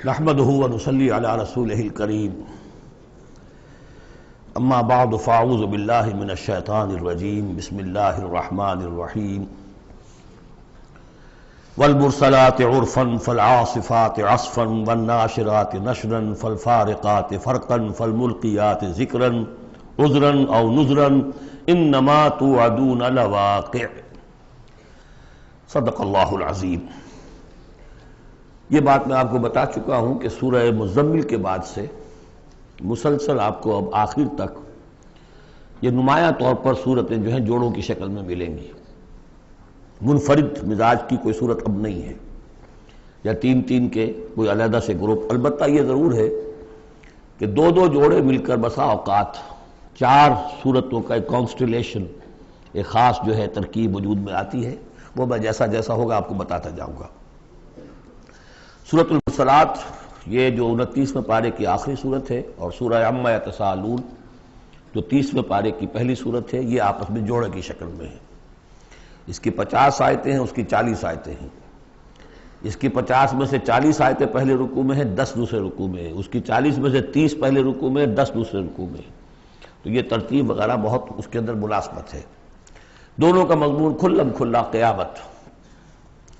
نحمده ونصلي على رسوله الكريم اما بعد فاعوذ بالله من الشيطان الرجيم بسم الله الرحمن الرحيم والمرسلات عرفا فالعاصفات عصفا والناشرات نشرا فالفارقات فرقا فالملقيات ذكرا عذرا او نذرا انما توعدون لواقع صدق اللہ العظیم۔ یہ بات میں آپ کو بتا چکا ہوں کہ سورہ مزمل کے بعد سے مسلسل آپ کو اب آخر تک یہ نمایاں طور پر صورتیں جو ہیں جوڑوں کی شکل میں ملیں گی۔ منفرد مزاج کی کوئی صورت اب نہیں ہے یا تین تین کے کوئی علیحدہ سے گروپ۔ البتہ یہ ضرور ہے کہ دو دو جوڑے مل کر بسا اوقات چار صورتوں کا ایک کانسٹیلیشن، ایک خاص جو ہے ترکیب وجود میں آتی ہے، وہ میں جیسا جیسا ہوگا آپ کو بتاتا جاؤں گا۔ سورۃ المرسلات یہ جو 29ویں پارے کی آخری صورت ہے، اور سورہ عما یتساءلون جو 30ویں پارے کی پہلی صورت ہے، یہ آپس میں جوڑے کی شکل میں ہے۔ اس کی 50 آیتیں ہیں، اس کی 40 آیتیں ہیں۔ اس کی 50 میں سے 40 آیتیں پہلے رکوع میں ہیں، 10 دوسرے رکوع میں ہیں۔ اس کی 40 میں سے 30 پہلے رکوع میں ہیں، 10 دوسرے رکوع میں ہیں۔ تو یہ ترتیب وغیرہ بہت اس کے اندر ملازمت ہے۔ دونوں کا مضمون کھلم کھلا قیامت،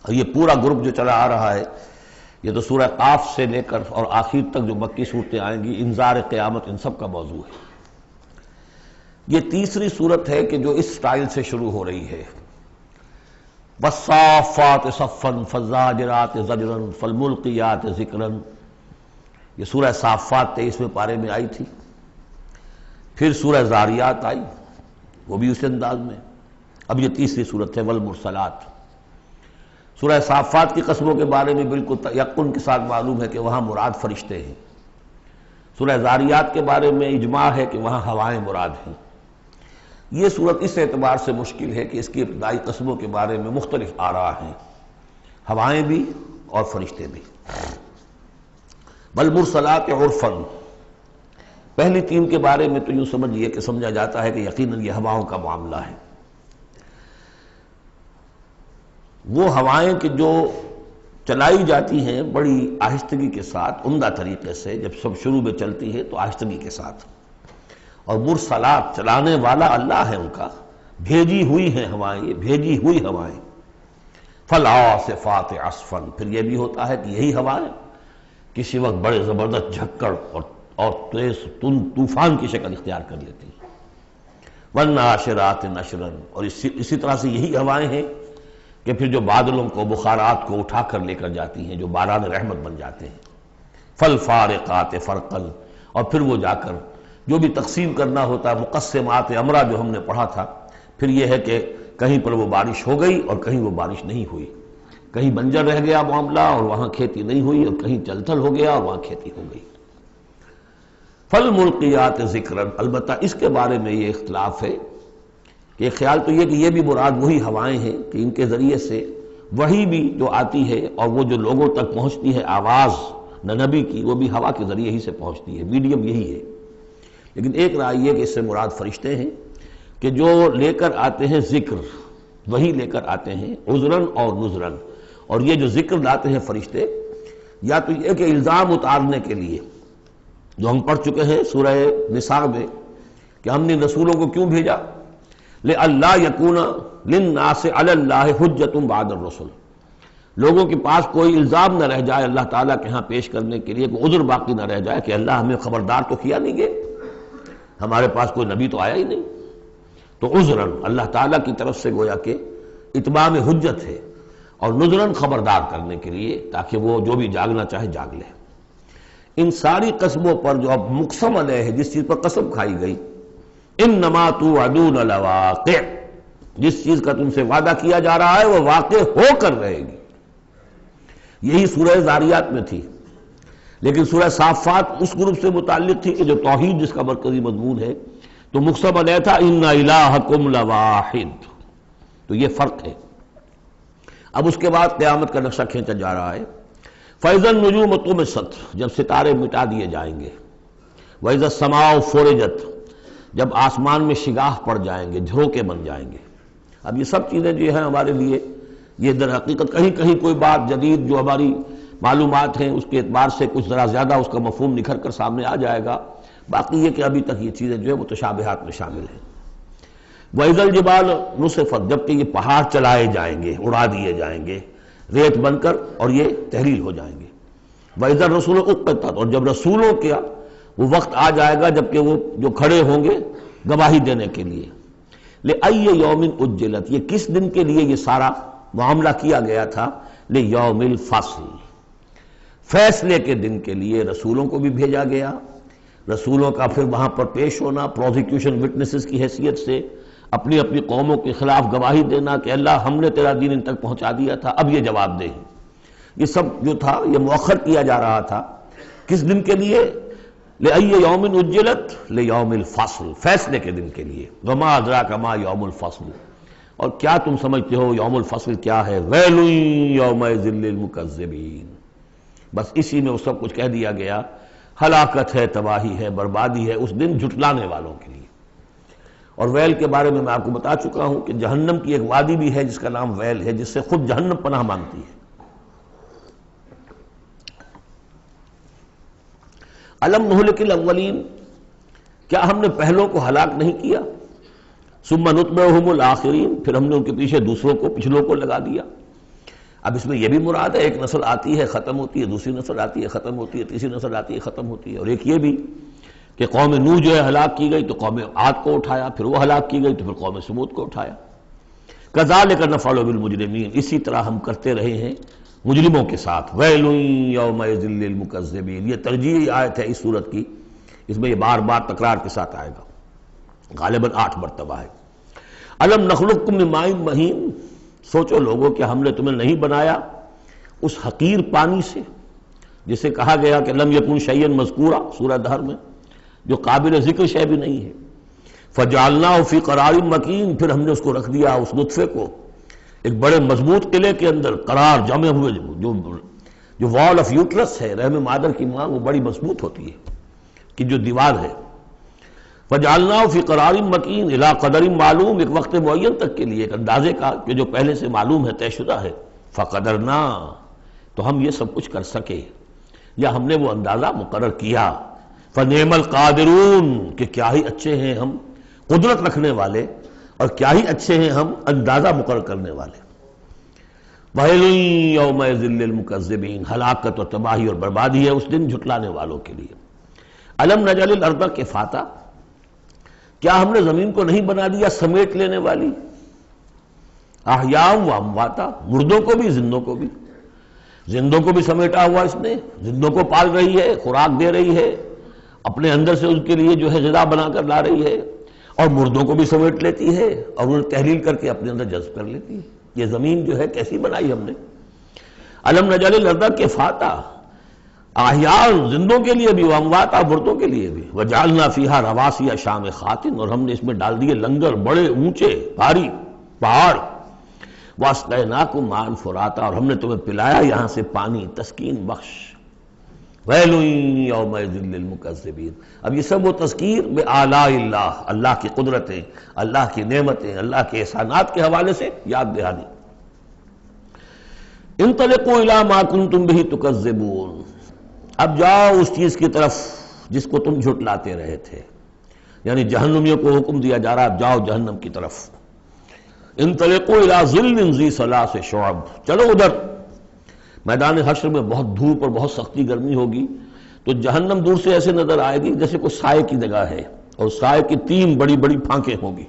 اور یہ پورا گروپ جو چلا آ رہا ہے، یہ تو سورہ قاف سے لے کر اور آخر تک جو مکی صورتیں آئیں گی، انذار قیامت ان سب کا موضوع ہے۔ یہ تیسری صورت ہے کہ جو اس سٹائل سے شروع ہو رہی ہے، والصافات صفا فالزاجرات زجرا فالملقیات ذکرا۔ یہ سورہ صافات 23ویں پارے میں آئی تھی، پھر سورہ زاریات آئی، وہ بھی اسی انداز میں۔ اب یہ تیسری صورت ہے والمرسلات۔ سورہ صافات کی قسموں کے بارے میں بالکل یقین کے ساتھ معلوم ہے کہ وہاں مراد فرشتے ہیں۔ سورہ زاریات کے بارے میں اجماع ہے کہ وہاں ہوائیں مراد ہیں۔ یہ صورت اس اعتبار سے مشکل ہے کہ اس کی ابتدائی قسموں کے بارے میں مختلف آراء ہیں، ہوائیں بھی اور فرشتے بھی۔ والمرسلات عرفا، پہلی تین کے بارے میں تو یوں سمجھیے کہ سمجھا جاتا ہے کہ یقیناً یہ ہواؤں کا معاملہ ہے۔ وہ ہوائیں کہ جو چلائی جاتی ہیں بڑی آہستگی کے ساتھ، عمدہ طریقے سے، جب سب شروع میں چلتی ہے تو آہستگی کے ساتھ، اور مرسلات چلانے والا اللہ ہے ان کا، بھیجی ہوئی ہیں ہوائیں، یہ بھیجی ہوئی ہوائیں۔ فالعاصفات عصفا، پھر یہ بھی ہوتا ہے کہ یہی ہوائیں کسی وقت بڑے زبردست جھکڑ اور تیز طوفان کی شکل اختیار کر لیتی ہیں۔ والناشرات نشرا، اور اسی طرح سے یہی ہوائیں ہیں کہ پھر جو بادلوں کو، بخارات کو اٹھا کر لے کر جاتی ہیں، جو باران رحمت بن جاتے ہیں۔ فالفارقات فرقا، اور پھر وہ جا کر جو بھی تقسیم کرنا ہوتا ہے، مقسمات امرا جو ہم نے پڑھا تھا، پھر یہ ہے کہ کہیں پر وہ بارش ہو گئی اور کہیں وہ بارش نہیں ہوئی، کہیں بنجر رہ گیا معاملہ اور وہاں کھیتی نہیں ہوئی، اور کہیں چل تھل ہو گیا اور وہاں کھیتی ہو گئی۔ فالملقیات ذکرا، البتہ اس کے بارے میں یہ اختلاف ہے کہ خیال تو یہ کہ یہ بھی مراد وہی ہوائیں ہیں کہ ان کے ذریعے سے وحی بھی جو آتی ہے اور وہ جو لوگوں تک پہنچتی ہے آواز نبی کی، وہ بھی ہوا کے ذریعے ہی سے پہنچتی ہے، میڈیم یہی ہے۔ لیکن ایک رائے یہ کہ اس سے مراد فرشتے ہیں کہ جو لے کر آتے ہیں ذکر، وہی لے کر آتے ہیں عذراً اور نذراً۔ اور یہ جو ذکر لاتے ہیں فرشتے، یا تو یہ کہ الزام اتارنے کے لیے، جو ہم پڑھ چکے ہیں سورہ نساء میں کہ ہم نے رسولوں کو کیوں بھیجا، لئلا یکون للناس علی اللہ حجۃ بعد الرسل، لوگوں کے پاس کوئی الزام نہ رہ جائے اللہ تعالیٰ کے ہاں پیش کرنے کے لیے، کوئی عذر باقی نہ رہ جائے کہ اللہ ہمیں خبردار تو کیا نہیں گئے، ہمارے پاس کوئی نبی تو آیا ہی نہیں۔ تو عذراً اللہ تعالیٰ کی طرف سے گویا کہ اتمام حجت ہے، اور نذراً خبردار کرنے کے لیے تاکہ وہ جو بھی جاگنا چاہے جاگ لے۔ ان ساری قسموں پر جو اب مقسم علیہ ہے، جس چیز پر قسم کھائی گئی، انما توعدون لواقع، جس چیز کا تم سے وعدہ کیا جا رہا ہے وہ واقع ہو کر رہے گی۔ یہی سورہ زاریات میں تھی، لیکن سورہ صافات اس گروپ سے متعلق تھی کہ جو توحید جس کا مرکزی مضمون ہے، تو مقسم علیہ تھا ان الہکم لواحد۔ تو یہ فرق ہے۔ اب اس کے بعد قیامت کا نقشہ کھینچا جا رہا ہے۔ فَإِذَا النُّجُومُ طُمِسَتْ، جب ستارے مٹا دیے جائیں گے۔ وَإِذَا السَّمَاءُ فُرِجَتْ، جب آسمان میں شگاہ پڑ جائیں گے، جھروکے بن جائیں گے۔ اب یہ سب چیزیں جو ہیں ہمارے لیے، یہ در حقیقت کہیں کہیں کوئی بات جدید جو ہماری معلومات ہیں اس کے اعتبار سے کچھ ذرا زیادہ اس کا مفہوم نکھر کر سامنے آ جائے گا، باقی یہ کہ ابھی تک یہ چیزیں جو ہے متشابہات میں شامل ہیں۔ وَإِذَا الْجِبَالُ نُصِفَتْ، جبکہ یہ پہاڑ چلائے جائیں گے، اڑا دیے جائیں گے ریت بن کر اور یہ تحلیل ہو جائیں گے۔ وَإِذَا الرُّسُلُ أُقِّتَتْ، اور جب رسولوں کا وہ وقت آ جائے گا جبکہ وہ جو کھڑے ہوں گے گواہی دینے کے لیے۔ لِأَيِّ يَوْمٍ أُجِّلَتْ، یہ کس دن کے لیے یہ سارا معاملہ کیا گیا تھا؟ لِيَوْمِ الْفَصْلِ، فیصلے کے دن کے لیے رسولوں کو بھی بھیجا گیا، رسولوں کا پھر وہاں پر پیش ہونا پروزیکیوشن وٹنسز کی حیثیت سے، اپنی اپنی قوموں کے خلاف گواہی دینا کہ اللہ ہم نے تیرا دین ان تک پہنچا دیا تھا، اب یہ جواب دے۔ یہ سب جو تھا یہ مؤخر کیا جا رہا تھا، کس دن کے لیے؟ لِأَيِّ يَوْمٍ أُجِّلَتْ لِيَوْمِ الْفَصْلِ، فیصلے کے دن کے لیے۔ وَمَا أَدْرَاكَ مَا يَوْمُ الْفَصْلِ، اور کیا تم سمجھتے ہو یوم الفصل کیا ہے؟ وَيْلٌ يَوْمَئِذٍ لِّلْمُكَذِّبِينَ، بس اسی میں وہ سب کچھ کہہ دیا گیا، ہلاکت ہے، تباہی ہے، بربادی ہے اس دن جھٹلانے والوں کے لیے۔ اور ویل کے بارے میں آپ کو بتا چکا ہوں کہ جہنم کی ایک وادی بھی ہے جس کا نام ویل ہے، جس سے خود جہنم پناہ مانگتی ہے۔ الم نہلک الاولین، کیا ہم نے پہلوں کو ہلاک نہیں کیا؟ ثم نتبعہم الآخرین، پھر ہم نے ان کے پیچھے دوسروں کو، پچھلوں کو لگا دیا۔ اب اس میں یہ بھی مراد ہے ایک نسل آتی ہے ختم ہوتی ہے، دوسری نسل آتی ہے ختم ہوتی ہے، تیسری نسل آتی ہے ختم ہوتی ہے، اور ایک یہ بھی کہ قوم نوح جو ہے ہلاک کی گئی تو قوم عاد کو اٹھایا، پھر وہ ہلاک کی گئی تو پھر قوم سمود کو اٹھایا۔ کذالک نفعل بالمجرمین، اسی طرح ہم کرتے رہے ہیں مجرموں کے ساتھ۔ ویل یومئذ للمکذبین، یہ ترجیحی آیت ہے اس صورت کی، اس میں یہ بار بار تکرار کے ساتھ آئے گا، غالباً 8 مرتبہ ہے۔ الم نخلقکم من ماء مہین، سوچو لوگوں کہ ہم نے تمہیں نہیں بنایا اس حقیر پانی سے جسے کہا گیا کہ لم یکن شیئا مذکورا سورہ دہر میں، جو قابل ذکر شے بھی نہیں ہے۔ فجعلناہ فی قرار مکین، پھر ہم نے اس کو رکھ دیا، اس نطفے کو ایک بڑے مضبوط قلعے کے اندر قرار جمے ہوئے، جو وال آف یوٹرس ہے رحم مادر کی ماں، وہ بڑی مضبوط ہوتی ہے کہ جو دیوار ہے۔ فجعلناہ فی قرار مکین الی قدر معلوم، ایک وقت معین تک کے لیے، ایک اندازے کا کہ جو پہلے سے معلوم ہے، طے شدہ ہے۔ فقدرنا، تو ہم یہ سب کچھ کر سکے یا ہم نے وہ اندازہ مقرر کیا۔ فنعم القادرون، کہ کیا ہی اچھے ہیں ہم قدرت رکھنے والے، اور کیا ہی اچھے ہیں ہم اندازہ مقرر کرنے والے۔ وَيْلٌ يَوْمَئِذٍ لِّلْمُكَذِّبِينَ، ہلاکت اور تباہی اور بربادی ہے اس دن جھٹلانے والوں کے لیے۔ الم نجعل الارض کفاتا، کیا ہم نے زمین کو نہیں بنا دیا سمیٹ لینے والی؟ احیاء و امواتا، مردوں کو بھی زندوں کو بھی، زندوں کو بھی سمیٹا ہوا اس نے، زندوں کو پال رہی ہے، خوراک دے رہی ہے، اپنے اندر سے ان کے لیے جو ہے غذا بنا کر لا رہی ہے، اور مردوں کو بھی سمیٹ لیتی ہے اور انہیں تحلیل کر کے اپنے اندر جذب کر لیتی ہے۔ یہ زمین جو ہے کیسی بنائی ہم نے۔ الم نجعل الارض کفاتا، احیاء زندوں کے لیے بھی، وامواتا مردوں کے لیے بھی، وجعلنا فیہا رواسی شامخات، اور ہم نے اس میں ڈال دیے لنگر بڑے اونچے بھاری پہاڑ۔ واسقیناکم ماء فراتا، اور ہم نے تمہیں پلایا یہاں سے پانی تسکین بخش۔ ویل یومئذ للمکذبین، اب یہ سب وہ تذکیر بآلاء اللہ، اللہ کی قدرتیں، اللہ کی نعمتیں، اللہ کے احسانات کے حوالے سے یاد دہانی۔ انطلقوا الی ما کنتم بہ تکذبون، اب جاؤ اس چیز کی طرف جس کو تم جھٹلاتے رہے تھے، یعنی جہنمیوں کو حکم دیا جا رہا ہے اب جاؤ جہنم کی طرف۔ انطلقوا الی ظل ذی ثلاث شعب، چلو ادھر میدان حشر میں بہت دھوپ اور بہت سختی گرمی ہوگی، تو جہنم دور سے ایسے نظر آئے گی جیسے کوئی سائے کی جگہ ہے، اور سائے کی 3 بڑی بڑی پھانکیں ہوں گی۔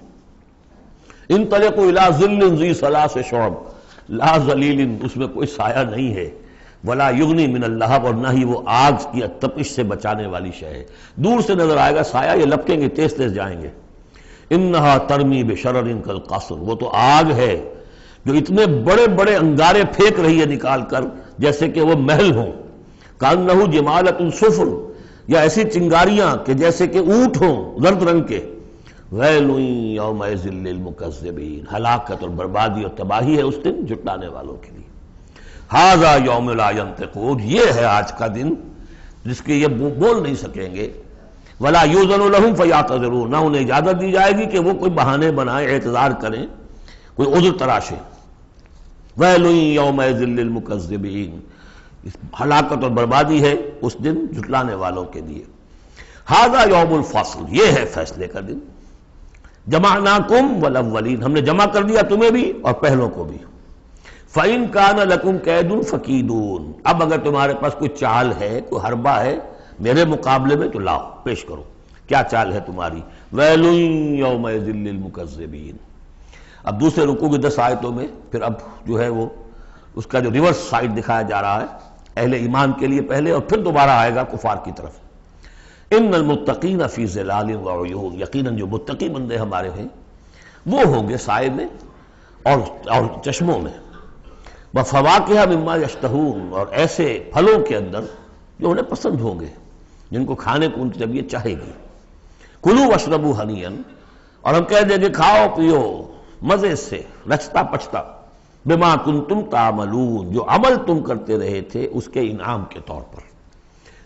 انطلقوا الی ظل ذی ثلاث شعب، لا ظلیل، اس میں کوئی سایہ نہیں ہے، ولا یغنی من اللہب، اور نہ ہی وہ آگ کی تپش سے بچانے والی شے ہے۔ دور سے نظر آئے گا سایہ، یہ لپکیں گے، تیز تیز جائیں گے۔ انہا ترمی بشرر کالقصر، وہ تو آگ ہے جو اتنے بڑے بڑے انگارے پھینک رہی ہے نکال کر جیسے کہ وہ محل ہوں۔ کانہ جمالۃ صفر، یا ایسی چنگاریاں کہ جیسے کہ اونٹ ہوں زرد رنگ کے۔ ویل یومئذ للمکذبین، ہلاکت اور بربادی اور تباہی ہے اس دن جھٹلانے والوں کے لیے۔ ھذا یوم لا ینطقون، یہ ہے آج کا دن جس کے یہ بول نہیں سکیں گے۔ ولا یؤذن لهم فیعتذرون، نہ انہیں اجازت دی جائے گی کہ وہ کوئی بہانے بنائیں، اعتذار کریں، کوئی عذر تراشیں۔ ویل یومئذ للمکذبین، اس ہلاکت اور بربادی ہے اس دن جھٹلانے والوں کے لیے۔ ھذا یوم الفصل، یہ ہے فیصلے کا دن۔ جمعناکم والاولین، ہم نے جمع کر دیا تمہیں بھی اور پہلوں کو بھی۔ فَإِن كَانَ لَكُمْ كَيْدٌ فَكِيدُونِ، اب اگر تمہارے پاس کوئی چال ہے، کوئی حربہ ہے میرے مقابلے میں تو لاؤ، پیش کرو، کیا چال ہے تمہاری؟ وَيْلٌ يَوْمَئِذٍ لِّلْمُكَذِّبِينَ۔ اب دوسرے رکوع کی 10 آیتوں میں پھر اب جو ہے وہ اس کا جو ریورس سائڈ دکھایا جا رہا ہے اہل ایمان کے لیے پہلے، اور پھر دوبارہ آئے گا کفار کی طرف۔ ان المتقین فی ظلال وعیون، یقیناً جو متقی بندے ہمارے ہیں وہ ہوں گے سائے میں اور چشموں میں۔ وفواکہ مما یشتہون، اور ایسے پھلوں کے اندر جو انہیں پسند ہوں گے، جن کو کھانے کو ان کی طبیعت چاہے گی۔ کلوا واشربوا ہنیئا، اور ہم کہہ دیں کہ کھاؤ پیو مزے سے، رچتا پچتا، بما کنتم تعملون، جو عمل تم کرتے رہے تھے اس کے انعام کے طور پر۔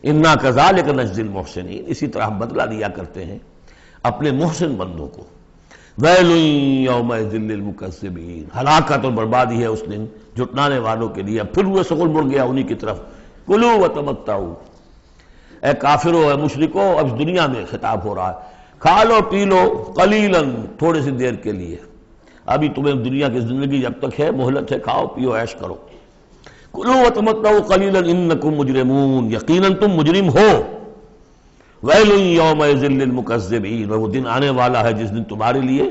انا کذالک نجزی المحسنین، اسی طرح ہم بدلہ دیا کرتے ہیں اپنے محسن بندوں کو۔ ویل یومئذ للمکذبین، ہلاکت اور بربادی ہے اس دن جھٹلانے والوں کے لیے۔ اب پھر وہ سغل مڑ گیا انہی کی طرف۔ کلوا وتمتعوا، اے کافرو اے مشرکو، اب دنیا میں خطاب ہو رہا ہے، کھا لو پی لو قلیلا، تھوڑی سی دیر کے لیے، ابھی تمہیں دنیا کی زندگی جب تک ہے مہلت ہے، کھاؤ پیو عیش کرو۔ کلوا وتمتعوا قلیلا انکم مجرمون، یقیناً تم مجرم ہو۔ ویل یومئذ للمکذبین، وہ دن آنے والا ہے جس دن تمہارے لیے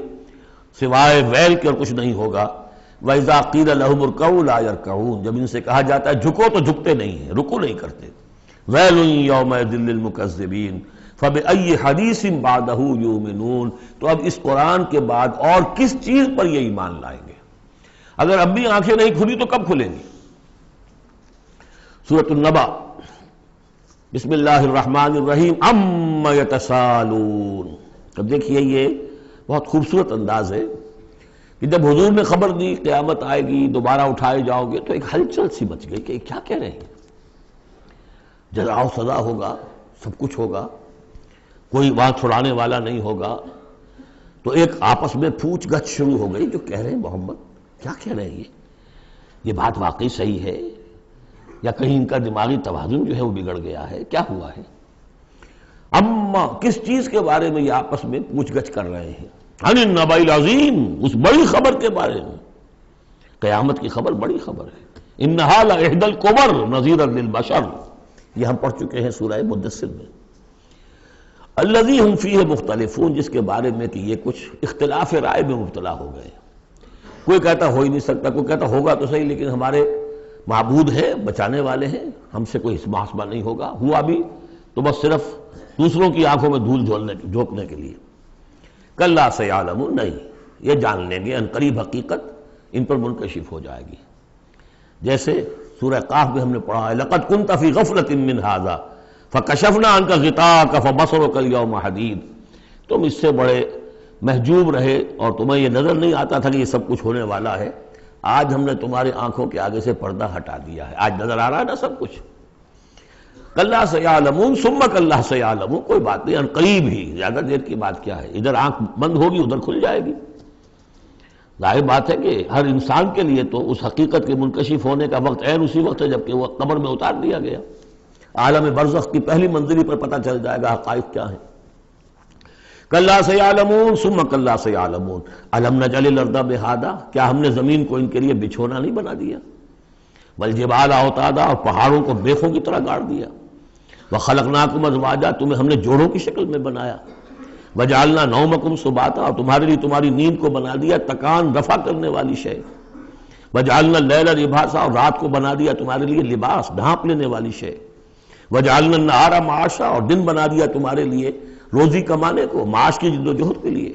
سوائے ویل کے اور کچھ نہیں ہوگا۔ وَإِذَا قِيلَ لَهُمُ ارْكَعُوا لَا يَرْكَعُونَ، جب ان سے کہا جاتا ہے جھکو تو جھکتے نہیں ہیں، رکو نہیں کرتے۔ ویل یومئذ للمکذبین فَبِأَيِّ حَدِيثٍ بَعْدَهُ يُؤْمِنُونَ، تو اب اس قرآن کے بعد اور کس چیز پر یہ ایمان لائیں گے؟ اگر اب بھی آنکھیں نہیں کھلی تو کب کھلیں گی؟ سورۃ النبأ، بسم اللہ الرحمن الرحیم، عَمَّ يَتَسَاءَلُونَ۔ اب دیکھیے یہ بہت خوبصورت انداز ہے کہ جب حضور نے خبر دی قیامت آئے گی، دوبارہ اٹھائے جاؤ گے، تو ایک ہلچل سی مچ گئی کہ کیا کہہ رہے ہیں، جزا و سزا ہوگا، سب کچھ ہوگا، کوئی وہاں چھڑانے والا نہیں ہوگا۔ تو ایک آپس میں پوچھ گچھ شروع ہو گئی، جو کہہ رہے ہیں محمد کیا کہہ رہے ہیں، یہ بات واقعی صحیح ہے یا کہیں ان کا دماغی توازن جو ہے وہ بگڑ گیا ہے، کیا ہوا ہے؟ اما، کس چیز کے بارے میں یہ آپس میں پوچھ گچھ کر رہے ہیں؟ عن النبأ العظیم، اس بڑی خبر کے بارے میں۔ قیامت کی خبر بڑی خبر ہے۔ انہا لإحدی الکبر نذیرا للبشر، یہ ہم پڑھ چکے ہیں سورہ مدثر میں۔ الذی ہم فیہ مختلفون، جس کے بارے میں کہ یہ کچھ اختلاف رائے میں مبتلا ہو گئے، کوئی کہتا ہو ہی نہیں سکتا، کوئی کہتا ہوگا تو صحیح لیکن ہمارے معبود ہیں، بچانے والے ہیں، ہم سے کوئی محاسبہ نہیں ہوگا، ہوا بھی تو بس صرف دوسروں کی آنکھوں میں دھول جھونکنے کے لیے۔ کلا سیعلمون، نہیں، یہ جان لیں گے ان قریب حقیقت ان پر منکشف ہو جائے گی۔ جیسے سورہ قاف میں ہم نے پڑھا ہے، لقد كنت في غفلة من هذا فكشفنا عنك غطاءك فبصرك اليوم حديد، تم اس سے بڑے محجوب رہے اور تمہیں یہ نظر نہیں آتا تھا کہ یہ سب کچھ ہونے والا ہے، آج ہم نے تمہاری آنکھوں کے آگے سے پردہ ہٹا دیا ہے، آج نظر آ رہا ہے نا سب کچھ۔ کلا سیعلمون ثم کلا سیعلمون، کوئی بات نہیں، ان قریب ہی، زیادہ دیر کی بات کیا ہے، ادھر آنکھ بند ہوگی ادھر کھل جائے گی۔ ظاہر بات ہے کہ ہر انسان کے لیے تو اس حقیقت کے منکشف ہونے کا وقت عین اسی وقت ہے جبکہ وہ قبر میں اتار دیا گیا۔ عالم برزخ کی پہلی منزلی پر پتہ چل جائے گا حقائق کیا ہیں۔ کلا سیعلمون ثم کلا سیعلمون الم نجعل الارض مہادا، کیا ہم نے زمین کو ان کے لیے بچھونا نہیں بنا دیا؟ والجبال اوتادا، اور پہاڑوں کو بیخوں کی طرح گاڑ دیا۔ وخلقناکم ازواجا، تمہیں ہم نے جوڑوں کی شکل میں بنایا۔ وجعلنا نومکم سباتا، اور تمہارے لیے تمہاری نیند کو بنا دیا تکان رفع کرنے والی شے۔ وجعلنا اللیل لباسا، اور رات کو بنا دیا تمہارے لیے لباس، ڈھانپ لینے والی شے۔ وجعلنا النہار معاشا، اور دن بنا دیا تمہارے لیے روزی کمانے کو، معاش کی جد و جہد کے لیے۔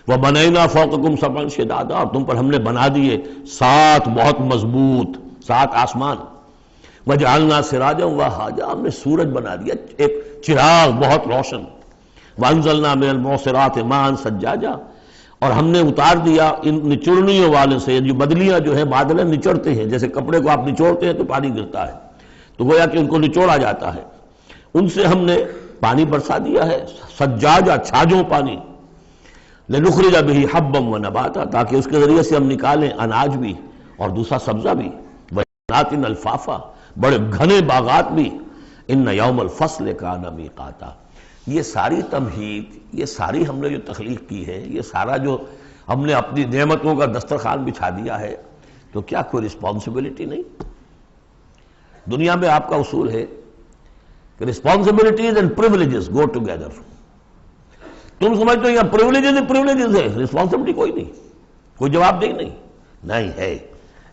وبنینا فوقکم سبعا شدادا، اور تم پر ہم نے بنا دیے 7 بہت مضبوط 7 آسمان۔ وجعلنا سراجا وہاجا، ہم نے سورج بنا دیا ایک چراغ بہت روشن۔ وانزلنا من المعصرات ماء ثجاجا، اور ہم نے اتار دیا ان نچوڑنیوں والے سے، جو بدلیاں جو ہے بادلیں نچوڑتے ہیں، جیسے کپڑے کو آپ نچوڑتے ہیں تو پانی گرتا ہے، تو گویا کہ ان کو نچوڑا جاتا ہے، ان سے ہم نے پانی برسا دیا ہے، سجاجا چھاجوں پانی۔ لنخرج به حبا ونباتا، تاکہ اس کے ذریعے سے ہم نکالیں اناج بھی اور دوسرا سبزہ بھی۔ وجنات الفافا، بڑے گھنے باغات بھی، ان یوم الفصل کان میقاتا۔ یہ ساری تمہید، یہ ساری ہم نے جو تخلیق کی ہے، یہ سارا جو ہم نے اپنی نعمتوں کا دسترخوان بچھا دیا ہے، تو کیا کوئی رسپانسبلٹی نہیں؟ دنیا میں آپ کا اصول ہے کہ responsibilities and privileges go together. تم سمجھتے ہو یہاں پریولیجز ہے، رسپانسبلٹی کوئی نہیں، کوئی جواب نہیں ہے۔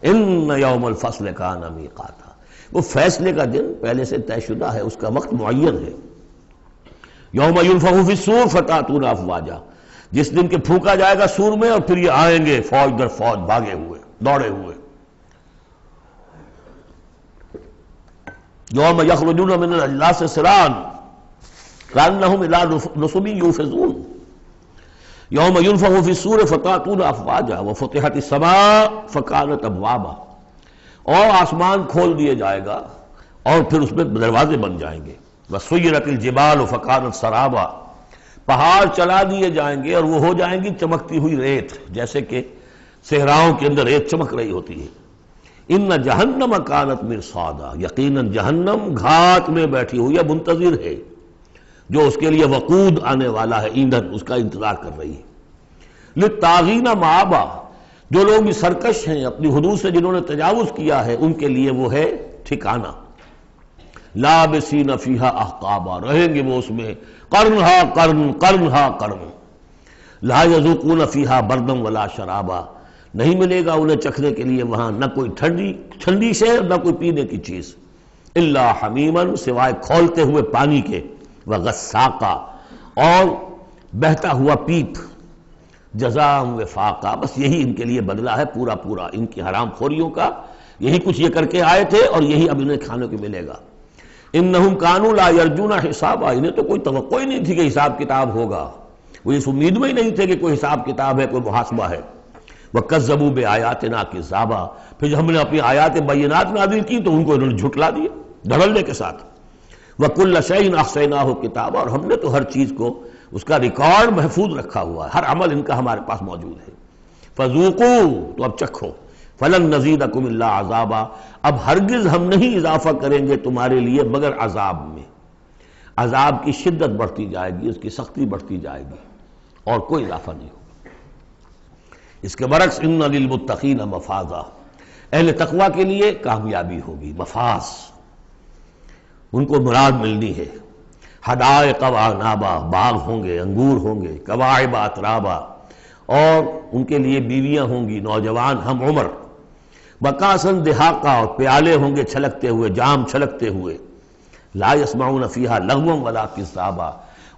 ان یوم الفصل کان میقاتا، وہ فیصلے کا دن پہلے سے طے شدہ ہے، اس کا وقت معین ہے۔ یوم ینفخ فی الصور فتأتون افواجا، جس دن کہ پھونکا جائے گا سور میں اور پھر یہ آئیں گے فوج در فوج، بھاگے ہوئے، دوڑے ہوئے۔ یوم یخرجون من الاجلاس سرعا کأنہم الی نصب یوفضون، یوم ینفخ فی الصور فتأتون افواجا وفتحت السماء فکانت ابوابا، اور آسمان کھول دیے جائے گا اور پھر اس میں دروازے بن جائیں گے۔ وسیرت الجبال فکانت سرابا، پہاڑ چلا دیے جائیں گے اور وہ ہو جائیں گی چمکتی ہوئی ریت، جیسے کہ صحراؤں کے اندر ریت چمک رہی ہوتی ہے۔ ان جہنم کانت مرصادا، یقیناً جہنم گھات میں بیٹھی ہوئی ہے، منتظر ہے، جو اس کے لیے وقود آنے والا ہے، ایندھن، اس کا انتظار کر رہی ہے۔ للطاغین مآبا، جو لوگ بھی سرکش ہیں، اپنی حدود سے جنہوں نے تجاوز کیا ہے، ان کے لیے وہ ہے ٹھکانہ۔ لابسین فیہا احقابا، رہیں گے وہ اس میں قرنہا قرن، قرنہا قرن۔ لا یذوقون فیہا بردا ولا شرابا، نہیں ملے گا انہیں چکھنے کے لیے وہاں نہ کوئی ٹھنڈی شے نہ کوئی پینے کی چیز، الا حمیما، سوائے کھولتے ہوئے پانی کے، وغساقا، اور بہتا ہوا پیپ، جزاء وفاقا، بس یہی ان کے لیے بدلہ ہے پورا پورا ان کی حرام خوریوں کا، یہی کچھ یہ کر کے آئے تھے اور یہی اب انہیں کھانے کو ملے گا۔ انہم کانوا لا یرجون حسابا، انہیں تو کوئی توقع ہی نہیں تھی کہ حساب کتاب ہوگا، وہ اس امید میں ہی نہیں تھے کہ کوئی حساب کتاب ہے، کوئی محاسبہ ہے۔ وَكَذَّبُوا بِآيَاتِنَا كِذَّابًا، پھر جب ہم نے اپنی آیات بینات نازل کی تو ان کو انہوں نے جھٹلا دیا دھڑلے کے ساتھ۔ وَكُلَّ شَيْءٍ أَحْصَيْنَاهُ كِتَابًا، اور ہم نے تو ہر چیز کو اس کا ریکارڈ محفوظ رکھا ہوا ہے، ہر عمل ان کا ہمارے پاس موجود ہے۔ فَذُوقُوا، تو اب چکھو، فَلَن نَّزِيدَكُمْ إِلَّا عَذَابًا، اب ہرگز ہم نہیں اضافہ کریں گے تمہارے لیے مگر عذاب میں، عذاب کی شدت بڑھتی جائے گی، اس کی سختی بڑھتی جائے گی، اور کوئی اضافہ نہیں ہوگا۔ اس کے برعکس ان للمتقین مفازا، اہل تقوی کے لیے کامیابی ہوگی، مفاز، ان کو مراد ملنی ہے۔ حدائق وعنابا، باغ ہوں گے، انگور ہوں گے، کواعب اترابا، اور ان کے لیے بیویاں ہوں گی نوجوان ہم عمر، بکاسن دہاقا، اور پیالے ہوں گے چھلکتے ہوئے، جام چھلکتے ہوئے۔ لا یسمعون فیہا لغوا ولا کذابا،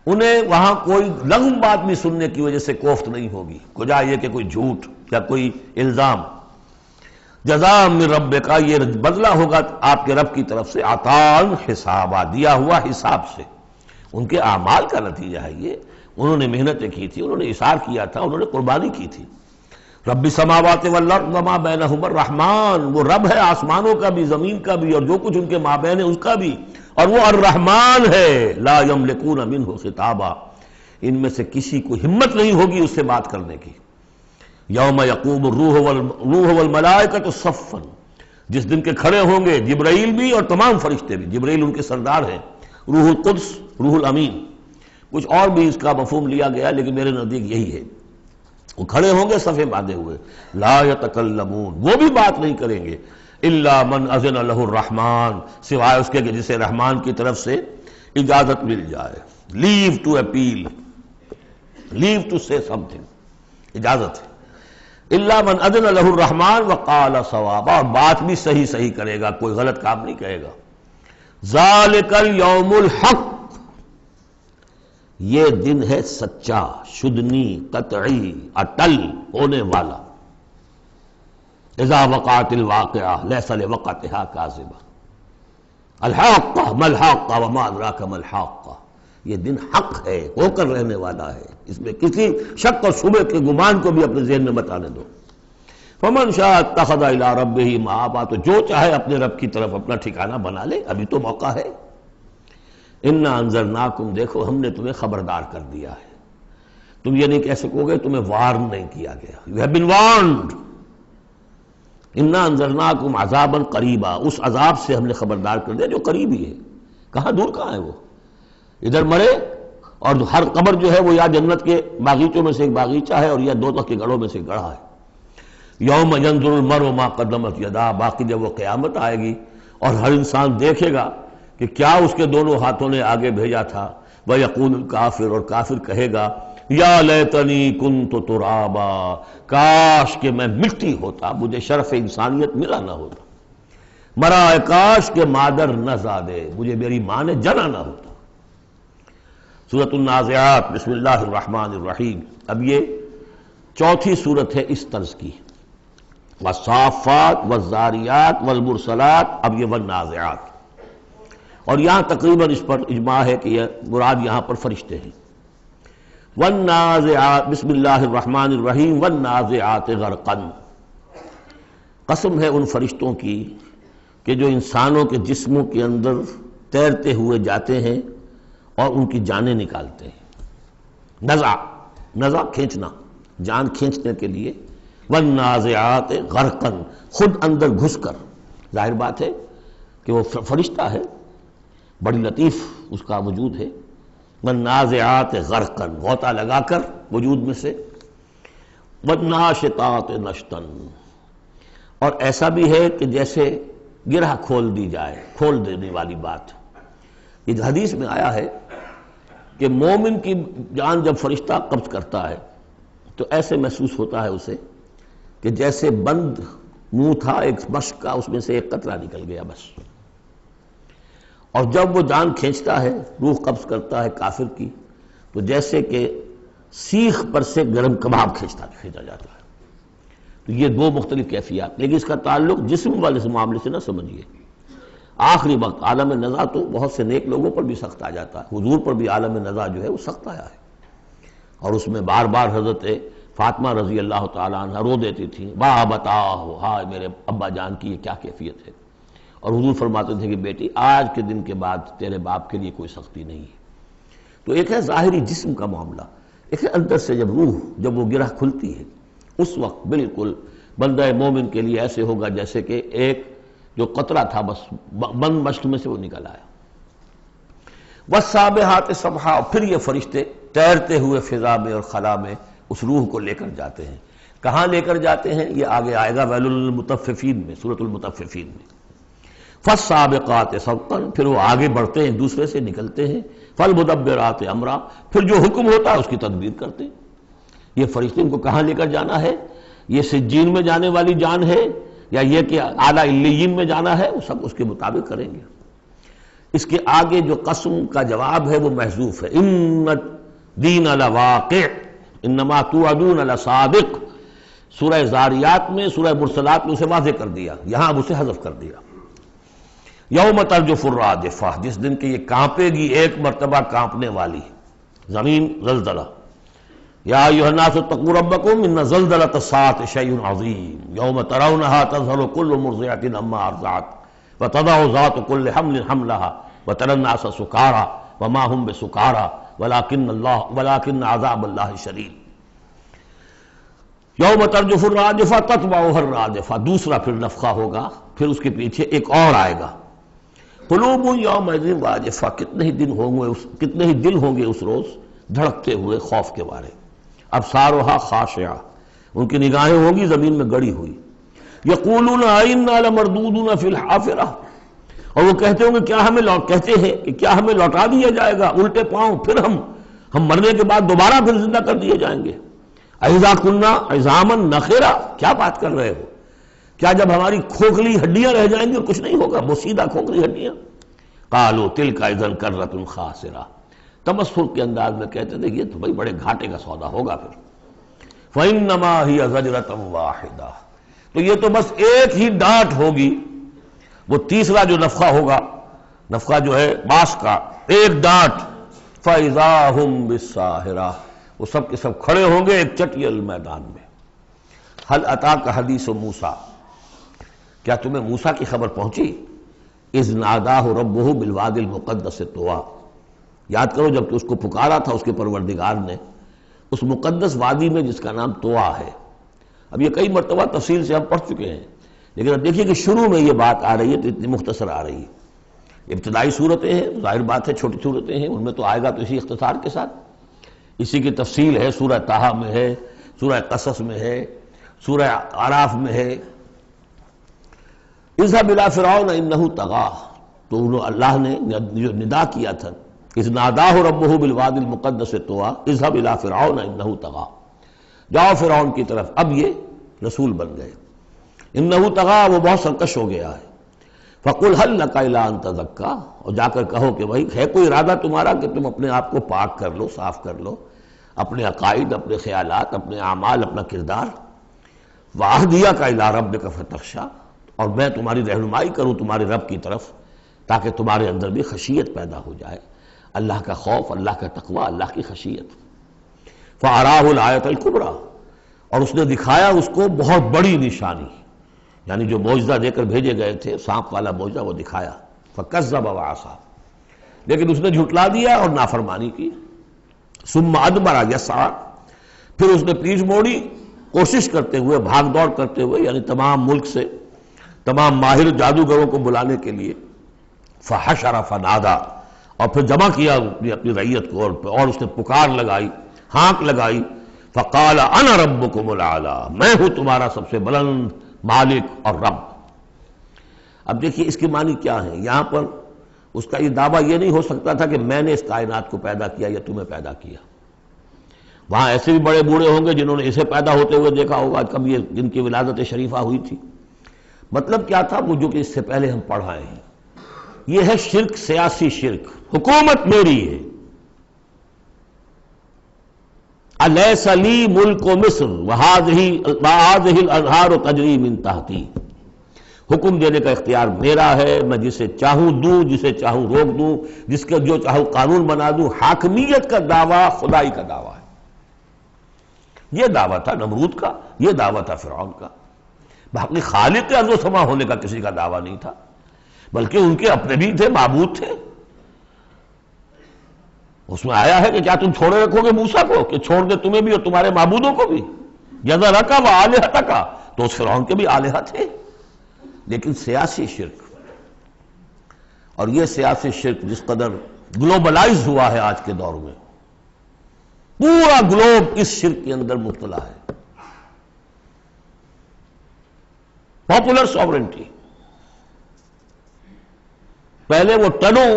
انہیں وہاں کوئی لغو بات بھی سننے کی وجہ سے کوفت نہیں ہوگی، وجہ یہ کہ کوئی جھوٹ یا کوئی الزام۔ جزاء من ربک، یہ بدلہ ہوگا آپ کے رب کی طرف سے، عطاء حسابا، دیا ہوا حساب سے، ان کے اعمال کا نتیجہ ہے یہ، انہوں نے محنتیں کی تھی، انہوں نے اثار کیا تھا، انہوں نے قربانی کی تھی۔ رب السماوات والارض وما بینہما الرحمن، وہ رب ہے آسمانوں کا بھی زمین کا بھی اور جو کچھ ان کے مابین ہے اس کا بھی، اور وہ الرحمن ہے۔ لا یملکون منہ خطابا، ان میں سے کسی کو ہمت نہیں ہوگی اس سے بات کرنے کی۔ یوم یقوم الروح والملائکۃ صفا، جس دن کے کھڑے ہوں گے جبرائیل بھی اور تمام فرشتے بھی، جبرائیل ان کے سردار ہیں، روح القدس، روح الامین، کچھ اور بھی اس کا مفہوم لیا گیا لیکن میرے نزدیک یہی ہے۔ وہ کھڑے ہوں گے صفے باندھے ہوئے، لا یتکلمون، وہ بھی بات نہیں کریں گے، الا من اذن لہ الرحمن، سوائے اس کے کہ جسے رحمان کی طرف سے اجازت مل جائے، لیو ٹو اپیل، لیو ٹو سے سم تھنگ، اجازت ہے۔ الا من اذن لہ الرحمن وقال صوابا، اور بات بھی صحیح صحیح کرے گا، کوئی غلط کام نہیں کہے گا۔ ذالک الیوم الحق، یہ دن ہے سچا، شدنی، قطعی، اٹل ہونے والا۔ اذا وقعت الواقعہ لیس لوقعتها کاذبہ، الحاقہ ما الحاقہ وما ادراک ما الحاقہ، یہ دن حق ہے، ہو کر رہنے والا ہے، اس میں کسی شک اور شبہ کے گمان کو بھی اپنے ذہن میں بتانے دو۔ فمن شاء اتخذ الی ربہ مآبا، تو جو چاہے اپنے رب کی طرف اپنا ٹھکانہ بنا لے، ابھی تو موقع ہے۔ انا انذرناکم، دیکھو ہم نے تمہیں خبردار کر دیا ہے، تم یہ نہیں کہہ سکو گے تمہیں وارن نہیں کیا گیا، یو ہیو بین وارنڈ، انا انذرناکم عذابا قریبا، اس عذاب سے ہم نے خبردار کر دیا جو قریب ہی ہے، کہاں دور کہاں ہے وہ، ادھر مرے اور ہر قبر جو ہے وہ یا جنت کے باغیچوں میں سے ایک باغیچہ ہے اور یا دوزخ کے گڑھوں میں سے گڑھا ہے۔ یوم ینظر المرء ما قدمت یداہ، باقی جب وہ قیامت آئے گی اور ہر انسان دیکھے گا کہ کیا اس کے دونوں ہاتھوں نے آگے بھیجا تھا، وَيَقُولُ الْكَافِرُ، اور کافر کہے گا یا لیتنی کنت ترابا، کاش کہ میں مٹی ہوتا، مجھے شرف انسانیت ملا نہ ہوتا، مرا کاش کہ مادر نہ زادے، مجھے میری ماں نے جنا نہ ہوتا۔ سورۃ النازعات، بسم اللہ الرحمن الرحیم۔ اب یہ چوتھی صورت ہے اس طرز کی، والصافات والزاریات والمرسلات، اب یہ والنازعات، اور یہاں تقریباً اس پر اجماع ہے کہ یہ مراد یہاں پر فرشتے ہیں۔ والنازعات، بسم اللہ الرحمن الرحیم، والنازعات غرقا، قسم ہے ان فرشتوں کی کہ جو انسانوں کے جسموں کے اندر تیرتے ہوئے جاتے ہیں اور ان کی جانیں نکالتے ہیں۔ نزع کھینچنا، جان کھینچنے کے لیے، والنازعات غرقا، خود اندر گھس کر، ظاہر بات ہے کہ وہ فرشتہ ہے، بڑی لطیف اس کا وجود ہے، والنازعات غرقا، غوطہ لگا کر وجود میں سے، والناشطات نشطا، اور ایسا بھی ہے کہ جیسے گرہ کھول دی جائے، کھول دینے والی بات۔ یہ حدیث میں آیا ہے کہ مومن کی جان جب فرشتہ قبض کرتا ہے تو ایسے محسوس ہوتا ہے اسے کہ جیسے بند منہ تھا ایک مشک کا، اس میں سے ایک قطرہ نکل گیا بس، اور جب وہ جان کھینچتا ہے، روح قبض کرتا ہے کافر کی، تو جیسے کہ سیخ پر سے گرم کباب کھینچا جاتا ہے۔ تو یہ دو مختلف کیفیات، لیکن اس کا تعلق جسم والے سے معاملے سے نہ سمجھیے۔ آخری وقت عالم نزع تو بہت سے نیک لوگوں پر بھی سخت آ جاتا ہے، حضور پر بھی عالم نزع جو ہے وہ سخت آیا ہے، اور اس میں بار بار حضرت فاطمہ رضی اللہ تعالیٰ عنہ رو دیتی تھی، با بتاؤ، ہائے میرے ابا جان کی یہ کیا کیفیت ہے، اور حضور فرماتے تھے کہ بیٹی آج کے دن کے بعد تیرے باپ کے لیے کوئی سختی نہیں ہے۔ تو ایک ہے ظاہری جسم کا معاملہ، ایک ہے اندر سے جب روح، جب وہ گرہ کھلتی ہے، اس وقت بالکل بندہ مومن کے لیے ایسے ہوگا جیسے کہ ایک جو قطرہ تھا بس بند مشک میں سے وہ نکل آیا۔ والسابحات سبحا، پھر یہ فرشتے تیرتے ہوئے فضا میں اور خلا میں اس روح کو لے کر جاتے ہیں۔ کہاں لے کر جاتے ہیں یہ آگے آئے گا ویل للمطففین میں، سورۃ المطففین میں۔ فالسابقات سبقا، پھر وہ آگے بڑھتے ہیں، دوسرے سے نکلتے ہیں۔ فالمدبرات امرا، پھر جو حکم ہوتا ہے اس کی تدبیر کرتے ہیں۔ یہ فرشتے ان کو کہاں لے کر جانا ہے، یہ سجین میں جانے والی جان ہے یا یہ کہ اعلیٰ علیین میں جانا ہے، وہ سب اس کے مطابق کریں گے۔ اس کے آگے جو قسم کا جواب ہے وہ محذوف ہے، ان الدین لواقع انما توعدون لصادق۔ سورہ زاریات میں، سورہ مرسلات میں اسے واضح کر دیا، یہاں اب اسے حذف کر دیا۔ یوم ترجف الراجفہ، جس دن کہ یہ کانپے گی ایک مرتبہ کانپنے والی زمین، زلزلہ۔ یا ایھا الناس اتقوا ربکم ان زلزلۃ الساعۃ شیء عظیم یوم ترونھا تذہل کل مرضعۃ عما ارضعت وتضع ذات کل حمل حملها وتری الناس سکارى وما هم بسکارى ولکن عذاب اللہ شدید۔ یوم ترجف الراجفہ تتبعها الرادفہ، دوسرا پھر نفخہ ہوگا، پھر اس کے پیچھے ایک اور آئے گا۔ قلوب یومئذ واجفہ، کتنے ہی دل ہوں گے اس روز دھڑکتے ہوئے خوف کے بارے۔ ابصارها خاشعہ، ان کی نگاہیں ہوں گی زمین میں گڑی ہوئی۔ یقولون ائنا لمردودون فی الحافرہ، اور وہ کہتے ہوں گے کیا ہمیں لوٹا دیا جائے گا الٹے پاؤں، پھر ہم مرنے کے بعد دوبارہ پھر زندہ کر دیے جائیں گے۔ اذا کنا عظاما نخرہ، کیا بات کر رہے ہو، کیا جب ہماری کھوکھلی ہڈیاں رہ جائیں گی اور کچھ نہیں ہوگا، وہ سیدھا کھوکھلی ہڈیاں۔ قالوا تلک اذا کرۃ خاسرہ، تمسخر کے انداز میں کہتے تھے یہ تو بھائی بڑے گھاٹے کا سودا ہوگا پھر۔ فإنما هي زجرۃ واحدہ، تو یہ تو بس ایک ہی ڈانٹ ہوگی، وہ تیسرا جو نفخہ ہوگا، نفخہ جو ہے باس کا، ایک ڈانٹ۔ فإذا هم بالساہرہ، وہ سب کے سب کھڑے ہوں گے ایک چٹیل میدان میں۔ هل اتاک حدیث موسیٰ، کیا تمہیں موسیٰ کی خبر پہنچی؟ اذ ناداہ ربہ بالوادی المقدس طویٰ، یاد کرو جب کہ اس کو پکارا تھا اس کے پروردگار نے اس مقدس وادی میں جس کا نام طویٰ ہے۔ اب یہ کئی مرتبہ تفصیل سے ہم پڑھ چکے ہیں لیکن اب دیکھیے کہ شروع میں یہ بات آ رہی ہے تو اتنی مختصر آ رہی ہے، ابتدائی صورتیں ہیں، ظاہر بات ہے چھوٹی صورتیں ہیں، ان میں تو آئے گا تو اسی اختصار کے ساتھ، اسی کی تفصیل ہے، سورہ طٰہٰ میں ہے، سورہ قصص میں ہے، سورہ اعراف میں ہے۔ اذهب الى فرعون انه طغى، تو اللہ نے جو ندا کیا تھا، اذ ناداہ ربہ بالوادی المقدس طویٰ اذهب الى فرعون انه طغى، جاؤ فرعون کی طرف، اب یہ رسول بن گئے، انه طغى وہ بہت سرکش ہو گیا ہے، فقل هل لك الى ان تزكى، اور جا کر کہو کہ بھائی ہے کوئی ارادہ تمہارا کہ تم اپنے آپ کو پاک کر لو، صاف کر لو، اپنے عقائد، اپنے خیالات، اپنے اعمال، اپنا کردار، وَأَهْدِيَكَ إِلَىٰ رَبِّكَ فَتَخْشَىٰ، اور میں تمہاری رہنمائی کروں تمہارے رب کی طرف تاکہ تمہارے اندر بھی خشیت پیدا ہو جائے، اللہ کا خوف، اللہ کا تقوی، اللہ کی خشیت۔ فَأَرَاهُ الْآيَةَ الْكُبْرىٰ، اور اس نے دکھایا اس کو بہت بڑی نشانی، یعنی جو معجزہ دے کر بھیجے گئے تھے، سانپ والا معجزہ وہ دکھایا، فَكَذَّبَ وَعَصَىٰ، لیکن اس نے جھٹلا دیا اور نافرمانی کی، ثُمَّ أَدْبَرَ يَسْعَىٰ، پھر اس نے پیٹھ موڑی کوشش کرتے ہوئے، بھاگ دوڑ کرتے ہوئے، یعنی تمام ملک سے تمام ماہر جادوگروں کو بلانے کے لیے، فحشر فنادا، اور پھر جمع کیا اپنی رعیت کو، اور اس نے پکار لگائی، ہانک لگائی، فقال انا ربکم الاعلی، میں ہوں تمہارا سب سے بلند مالک اور رب۔ اب دیکھیے اس کی معنی کیا ہے، یہاں پر اس کا یہ دعویٰ یہ نہیں ہو سکتا تھا کہ میں نے اس کائنات کو پیدا کیا یا تمہیں پیدا کیا، وہاں ایسے بھی بڑے بوڑھے ہوں گے جنہوں نے اسے پیدا ہوتے ہوئے دیکھا ہوگا، کبھی یہ جن کی ولادت شریفہ ہوئی تھی۔ مطلب کیا تھا وہ جو کہ اس سے پہلے ہم پڑھ آئے ہیں، یہ ہے شرک، سیاسی شرک، حکومت میری ہے، الیس لی ملک مصر وہذہ الانہار تجری من تحتی، حکم دینے کا اختیار میرا ہے، میں جسے چاہوں دوں، جسے چاہوں روک دوں، جس کا جو چاہوں قانون بنا دوں۔ حاکمیت کا دعویٰ خدائی کا دعویٰ ہے، یہ دعویٰ تھا نمرود کا، یہ دعویٰ تھا فرعون کا، باقی خالق ارض و سما ہونے کا کسی کا دعویٰ نہیں تھا، بلکہ ان کے اپنے بھی تھے، معبود تھے۔ اس میں آیا ہے کہ کیا تم چھوڑے رکھو گے موسیٰ کو کہ چھوڑ دے تمہیں بھی اور تمہارے معبودوں کو بھی، یذرک و آلہتک، تو اس فرعون کے بھی آلہہ تھے، لیکن سیاسی شرک، اور یہ سیاسی شرک جس قدر گلوبلائز ہوا ہے آج کے دور میں، پورا گلوب اس شرک کے اندر مبتلا ہے۔ پاپولر سوورنٹی، پہلے وہ ٹنوں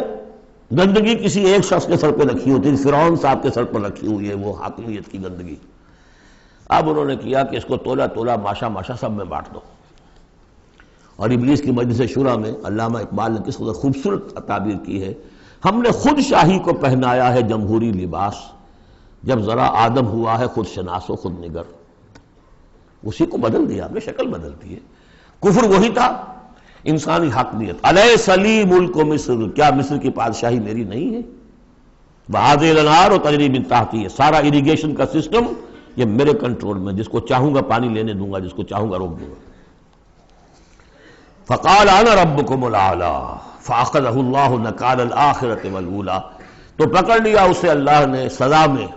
گندگی کسی ایک شخص کے سر پہ رکھی ہوتی تھی، فرعون صاحب کے سر پر رکھی ہوئی ہے وہ حاکمیت کی گندگی، اب انہوں نے کیا کہ اس کو تولا تولا ماشا ماشا سب میں بانٹ دو۔ اور ابلیس کی مجلس شورا میں علامہ اقبال نے کس قدر خوبصورت تعبیر کی ہے، ہم نے خود شاہی کو پہنایا ہے جمہوری لباس، جب ذرا آدم ہوا ہے خود شناس و خود نگر، اسی کو بدل دیا، ہم نے شکل بدل دی ہے۔ کفر وہی تھا، انسانی حاکمیت، الیس لی ملک مصر، کیا مصر کی بادشاہی میری نہیں ہے، وہذہ الانہار تجری من تحتی، سارا اریگیشن کا سسٹم یہ میرے کنٹرول میں، جس کو چاہوں گا پانی لینے دوں گا، جس کو چاہوں گا روک دوں گا۔ فقال انا ربکم الاعلی فاخذہ اللہ نکال الآخرۃ والاولی، تو پکڑ لیا اسے اللہ نے سزا میں،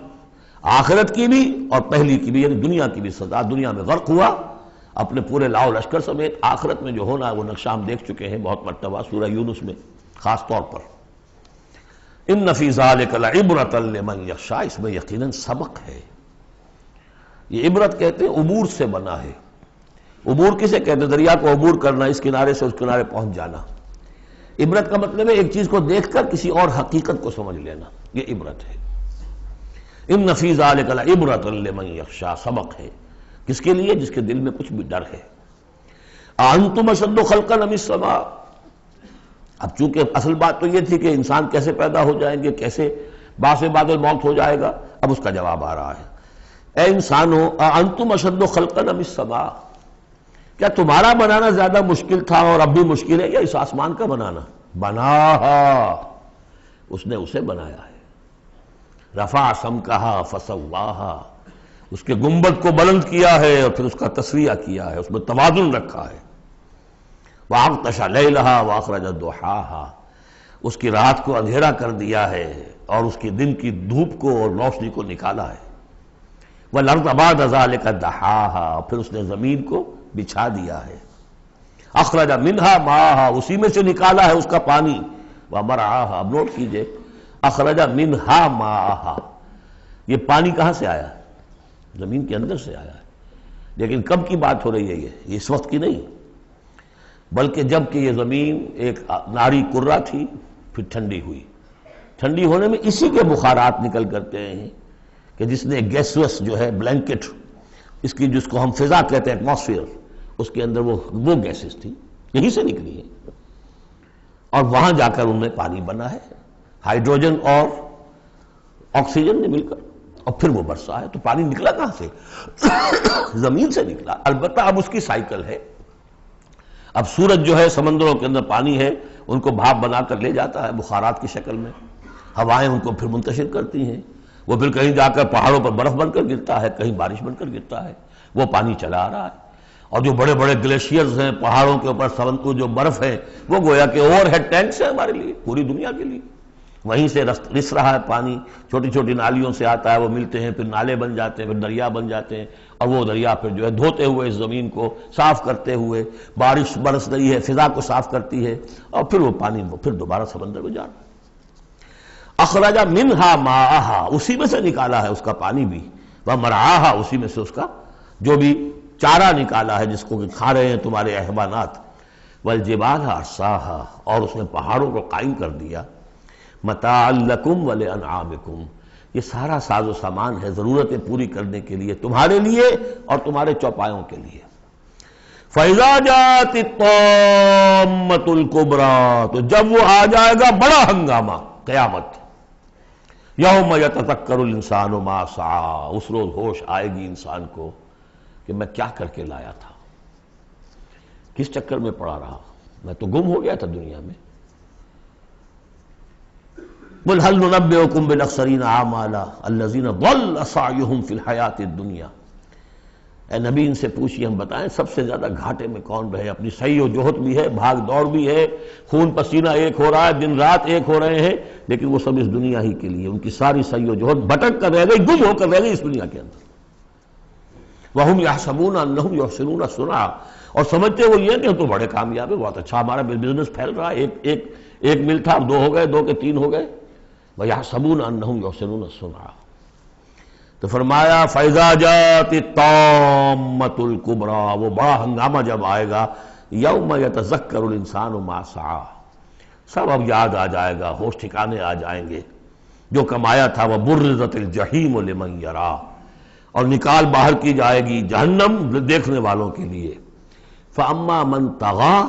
آخرت کی بھی اور پہلی کی بھی، یعنی دنیا کی بھی سزا، دنیا میں غرق ہوا اپنے پورے لاؤ لشکر سمیت، آخرت میں جو ہونا ہے وہ نقشہ ہم دیکھ چکے ہیں بہت مرتبہ سورہ یونس میں خاص طور پر۔ ان فی ذلک لعبرۃ لمن یخشی، اس میں یقیناً سبق ہے، یہ عبرت کہتے ہیں عبور سے بنا ہے، عبور کسے کہتے ہیں؟ دریا کو عبور کرنا، اس کنارے سے اس کنارے پہنچ جانا۔ عبرت کا مطلب ہے ایک چیز کو دیکھ کر کسی اور حقیقت کو سمجھ لینا، یہ عبرت ہے۔ ان فی ذلک لعبرۃ لمن یخشی، سبق ہے کس کے لیے؟ جس کے دل میں کچھ بھی ڈر ہے۔ انتم اشد خلقا ام السماء، اب چونکہ اصل بات تو یہ تھی کہ انسان کیسے پیدا ہو جائیں گے، کیسے باعث بعد الموت ہو جائے گا، اب اس کا جواب آ رہا ہے، اے انسانو انتم اشد خلقا ام السماء، کیا تمہارا بنانا زیادہ مشکل تھا اور اب بھی مشکل ہے، یا اس آسمان کا بنانا؟ بناہا، اس نے اسے بنایا ہے، رفع سمکہا فسواہا، اس کے گنبد کو بلند کیا ہے اور پھر اس کا تسویہ کیا ہے، اس میں توازن رکھا ہے۔ وَأَغْطَشَ لَيْلَهَا وَأَخْرَجَ ضُحَاهَا، اس کی رات کو اندھیرا کر دیا ہے اور اس کی دن کی دھوپ کو اور روشنی کو نکالا ہے۔ وَالْأَرْضَ بَعْدَ ذَلِكَ دَحَاهَا، پھر اس نے زمین کو بچھا دیا ہے۔ اخرج منہا ماہا، اسی میں سے نکالا ہے اس کا پانی، ومرعاہا، اب نوٹ کیجئے، اخرج منہا ماہا، یہ پانی کہاں سے آیا ہے؟ زمین کے اندر سے آیا ہے، لیکن کب کی بات ہو رہی ہے یہ اس وقت کی نہیں، بلکہ جب کہ یہ زمین ایک ناری کرہ تھی، پھر ٹھنڈی ہوئی، ٹھنڈی ہونے میں اسی کے بخارات نکل کرتے ہیں کہ جس نے گیسوس جو ہے بلینکٹ، اس کی جس کو ہم فضا کہتے ہیں ایٹماسفیئر، اس کے اندر وہ گیسز تھی، یہیں سے نکلی ہے، اور وہاں جا کر ان میں پانی بنا ہے، ہائیڈروجن اور آکسیجن نے مل کر، اور پھر وہ برسا ہے۔ تو پانی نکلا کہاں سے؟ زمین سے نکلا۔ البتہ اب اس کی سائیکل ہے، اب سورج جو ہے سمندروں کے اندر پانی ہے، ان کو بھاپ بنا کر لے جاتا ہے بخارات کی شکل میں، ہوائیں ان کو پھر منتشر کرتی ہیں، وہ پھر کہیں جا کر پہاڑوں پر برف بن کر گرتا ہے، کہیں بارش بن کر گرتا ہے، وہ پانی چلا آ رہا ہے۔ اور جو بڑے بڑے گلیشیئرز ہیں پہاڑوں کے اوپر، سمندر جو برف ہے، وہ گویا کہ اوور ہیڈ ٹینکس ہے ہمارے لیے، پوری دنیا کے لیے، وہیں سے رس رہا ہے پانی، چھوٹی چھوٹی نالیوں سے آتا ہے، وہ ملتے ہیں، پھر نالے بن جاتے ہیں، پھر دریا بن جاتے ہیں، اور وہ دریا پھر جو ہے دھوتے ہوئے اس زمین کو صاف کرتے ہوئے، بارش برس رہی ہے، فضا کو صاف کرتی ہے، اور پھر وہ پانی پھر دوبارہ سمندر میں جا رہا ہے۔ اخرج منہا ماہا، اسی میں سے نکالا ہے اس کا پانی بھی، ومرعاہا، اسی میں سے اس کا جو بھی چارہ نکالا ہے جس کو کہ کھا رہے ہیں تمہارے حیوانات، والجبال ارساہا، اور اس نے پہاڑوں کو قائم کر دیا، متاعا لکم ولانعامکم، یہ سارا ساز و سامان ہے ضرورتیں پوری کرنے کے لیے تمہارے لیے اور تمہارے چوپایوں کے لیے۔ فَإِذَا جَاءَتِ الطَّامَّةُ الْكُبْرَىٰ، تو جب وہ آ جائے گا بڑا ہنگامہ، قیامت، یوم یتذکر الانسان ما سعی، اس روز ہوش آئے گی انسان کو کہ میں کیا کر کے لایا تھا، کس چکر میں پڑا رہا، میں تو گم ہو گیا تھا دنیا میں۔ قل هل ننبئكم بالاخسرین اعمالا الذین ضل سعیهم فی الحیاۃ الدنیا، اے نبی ان سے پوچھیے، ہم بتائیں سب سے زیادہ گھاٹے میں کون رہے، اپنی سعی و جہد بھی ہے، بھاگ دوڑ بھی ہے، خون پسینہ ایک ہو رہا ہے، دن رات ایک ہو رہے ہیں، لیکن وہ سب اس دنیا ہی کے لیے، ان کی ساری سعی و جہد بھٹک کر رہ گئی، گم ہو کر رہ گئی اس دنیا کے اندر۔ وَهُمْ يَحْسَبُونَ أَنَّهُمْ يُحْسِنُونَ صُنْعًا، اور سمجھتے وہ یہ کہ ہم تو بڑے کامیاب ہیں، بہت اچھا ہمارا بزنس پھیل رہا ہے، ایک مل تھا، دو ہو گئے، دو کے تین ہو گئے، وَيَحْسَبُونَ أَنَّهُمْ يُحْسِنُونَ صُنْعًا۔ تو فرمایا فَإِذَا جَاءَتِ الطَّامَّةُ الْكُبْرَىٰ، وہ بڑا ہنگامہ جب آئے گا، یوم یتذکر الانسان ما سعی، سب اب یاد آ جائے گا، ہوش ٹھکانے آ جائیں گے، جو کمایا تھا، وَبُرِّزَتِ الجحیم لمن یریٰ، اور نکال باہر کی جائے گی جہنم دیکھنے والوں کے لیے۔ فَأَمَّا مَنْ طَغَىٰ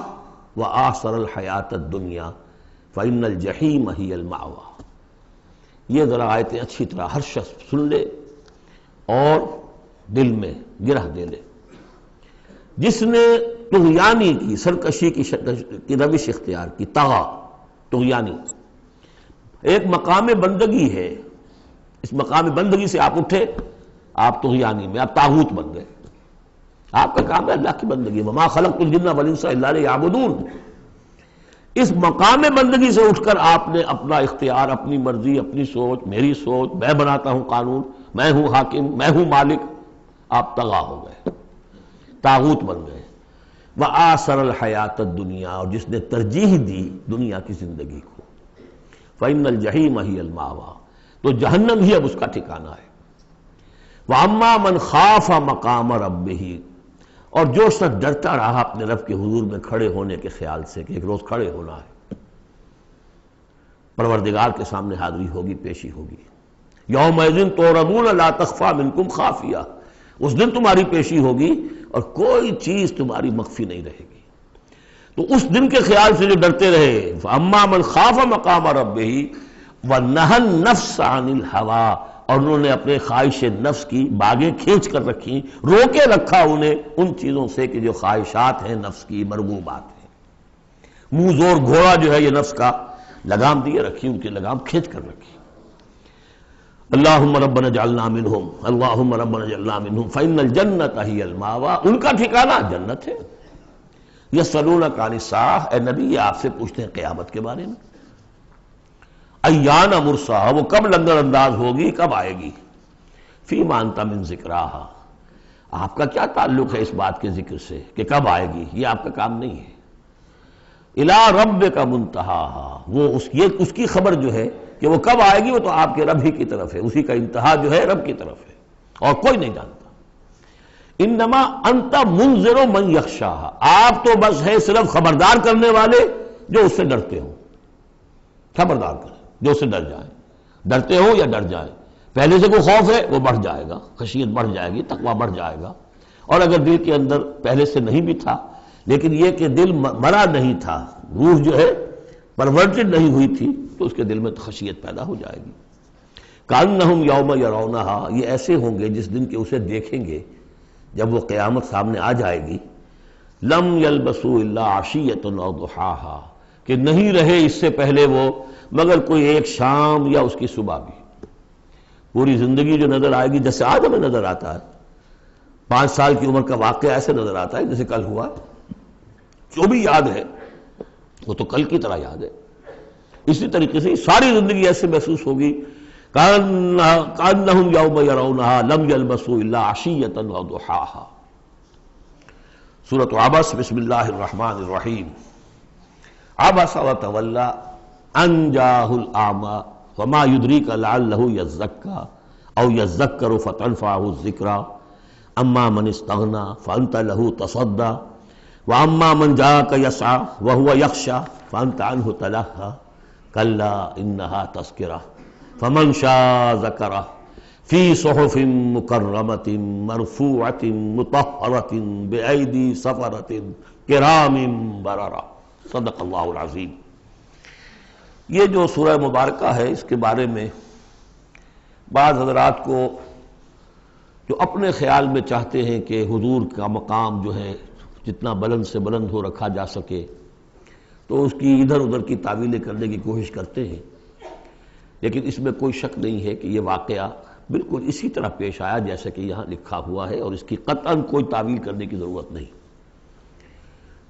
وَآثَرَ الْحَيَاةَ الدُّنْيَا فَإِنَّ الْجَحِيمَ هِيَ الْمَأْوَىٰ۔ یہ ذرا آیتیں اچھی طرح ہر شخص سن لے اور دل میں گرہ دے لے۔ جس نے طغیانی کی، سرکشی کی روش اختیار کی، طغا، طغیانی، ایک مقام بندگی ہے، اس مقام بندگی سے آپ اٹھے، آپ طغیانی میں، آپ طاغوت بن گئے، آپ کا کام ہے اللہ کی بندگی، وما خلقت الجن والانس الا لیعبدون۔ اس مقام بندگی سے اٹھ کر آپ نے اپنا اختیار، اپنی مرضی، اپنی سوچ، میری سوچ، میں بناتا ہوں قانون، میں ہوں حاکم، میں ہوں مالک، آپ طغا ہو گئے، طاغوت بن گئے۔ وآثر الحیات الدنیا، اور جس نے ترجیح دی دنیا کی زندگی کو، فإن الجحیم ہی المأویٰ، تو جہنم ہی اب اس کا ٹھکانہ ہے۔ وَأَمَّا مَنْ خَافَ مَقَامَ رَبِّهِ، اور جو شخص ڈرتا رہا اپنے رب کے حضور میں کھڑے ہونے کے خیال سے کہ ایک روز کھڑے ہونا ہے، پروردگار کے سامنے حاضری ہوگی، پیشی ہوگی۔ یومئذ تعرضون لا تخفی منکم خافیہ، اس دن تمہاری پیشی ہوگی اور کوئی چیز تمہاری مخفی نہیں رہے گی۔ تو اس دن کے خیال سے جو ڈرتے رہے، فَأَمَّا مَنْ خَافَ مَقَامَ رَبِّهِ وَنَهَى النَّفْسَ عَنِ الْهَوَىٰ، اور انہوں نے اپنے خواہش نفس کی باغیں کھینچ کر رکھی، روکے رکھا انہیں ان چیزوں سے کہ جو خواہشات ہیں نفس کی، مرغوبات ہیں، منہ زور گھوڑا جو ہے یہ نفس کا، لگام دیے رکھی، ان کی لگام کھینچ کر رکھی۔ اللہم ربنا اجعلنا منہم، اللہم ربنا اجعلنا منہم فإن الجنة ہی المأویٰ، ان کا ٹھکانہ جنت ہے۔ یسألونک عن الساعہ، اے نبی یہ آپ سے پوچھتے ہیں قیامت کے بارے میں، ایان مرساہا، وہ کب لنگر انداز ہوگی، کب آئے گی، فیما انت من ذکراہا، آپ کا کیا تعلق ہے اس بات کے ذکر سے کہ کب آئے گی، یہ آپ کا کام نہیں ہے۔ الی ربک منتہاہا، وہ اس کی خبر جو ہے کہ وہ کب آئے گی، وہ تو آپ کے رب ہی کی طرف ہے، اسی کا انتہا جو ہے رب کی طرف ہے اور کوئی نہیں جانتا۔ انما انت منذر من یخشاہا، آپ تو بس ہے صرف خبردار کرنے والے جو اس سے ڈرتے ہوں، خبردار کریں جو اس سے ڈر جائیں، ڈرتے ہوں یا ڈر جائیں۔ پہلے سے کوئی خوف ہے وہ بڑھ جائے گا، خشیت بڑھ جائے گی، تقویٰ بڑھ جائے گا، اور اگر دل کے اندر پہلے سے نہیں بھی تھا لیکن یہ کہ دل مرا نہیں تھا، روح جو ہے پرورٹڈ نہیں ہوئی تھی، تو اس کے دل میں خشیت پیدا ہو جائے گی۔ کأنہم یوم یرونہا، یہ ایسے ہوں گے جس دن کہ اسے دیکھیں گے جب وہ قیامت سامنے آ جائے گی، لم یلبسوا الا عشیۃ او ضحاہا، کہ نہیں رہے اس سے پہلے وہ مگر کوئی ایک شام یا اس کی صبح بھی۔ پوری زندگی جو نظر آئے گی جیسے آج ہمیں نظر آتا ہے، 5 سال کی عمر کا واقعہ ایسے نظر آتا ہے جیسے کل ہوا، جو بھی یاد ہے وہ تو کل کی طرح یاد ہے۔ اسی طریقے سے ساری زندگی ایسے محسوس ہوگی، کأنہم یوم یرونہا لم یلبسوا الا عشیۃ او ضحاہا۔ سورۃ عبس، بسم اللہ الرحمن الرحیم۔ عبس وتولی ان جاءہ الاعمی وما یدریک لعلہ یزکی او یذکر فتنفعہ الذکریٰ اما من استغنی فانت لہ تصدی واما من جاءک یسعی وہو یخشی فانت عنہ تلہی کلا انہا تذکرہ فمن شاء ذکرہ فی صحف مکرمۃ مرفوعۃ مطہرۃ بأیدی سفرۃ کرام بررہ۔ صدق اللہ العظیم۔ یہ جو سورہ مبارکہ ہے اس کے بارے میں بعض حضرات کو جو اپنے خیال میں چاہتے ہیں کہ حضور کا مقام جو ہے جتنا بلند سے بلند ہو رکھا جا سکے تو اس کی ادھر ادھر کی تعویلیں کرنے کی کوشش کرتے ہیں، لیکن اس میں کوئی شک نہیں ہے کہ یہ واقعہ بالکل اسی طرح پیش آیا جیسا کہ یہاں لکھا ہوا ہے، اور اس کی قطعاً کوئی تعویل کرنے کی ضرورت نہیں۔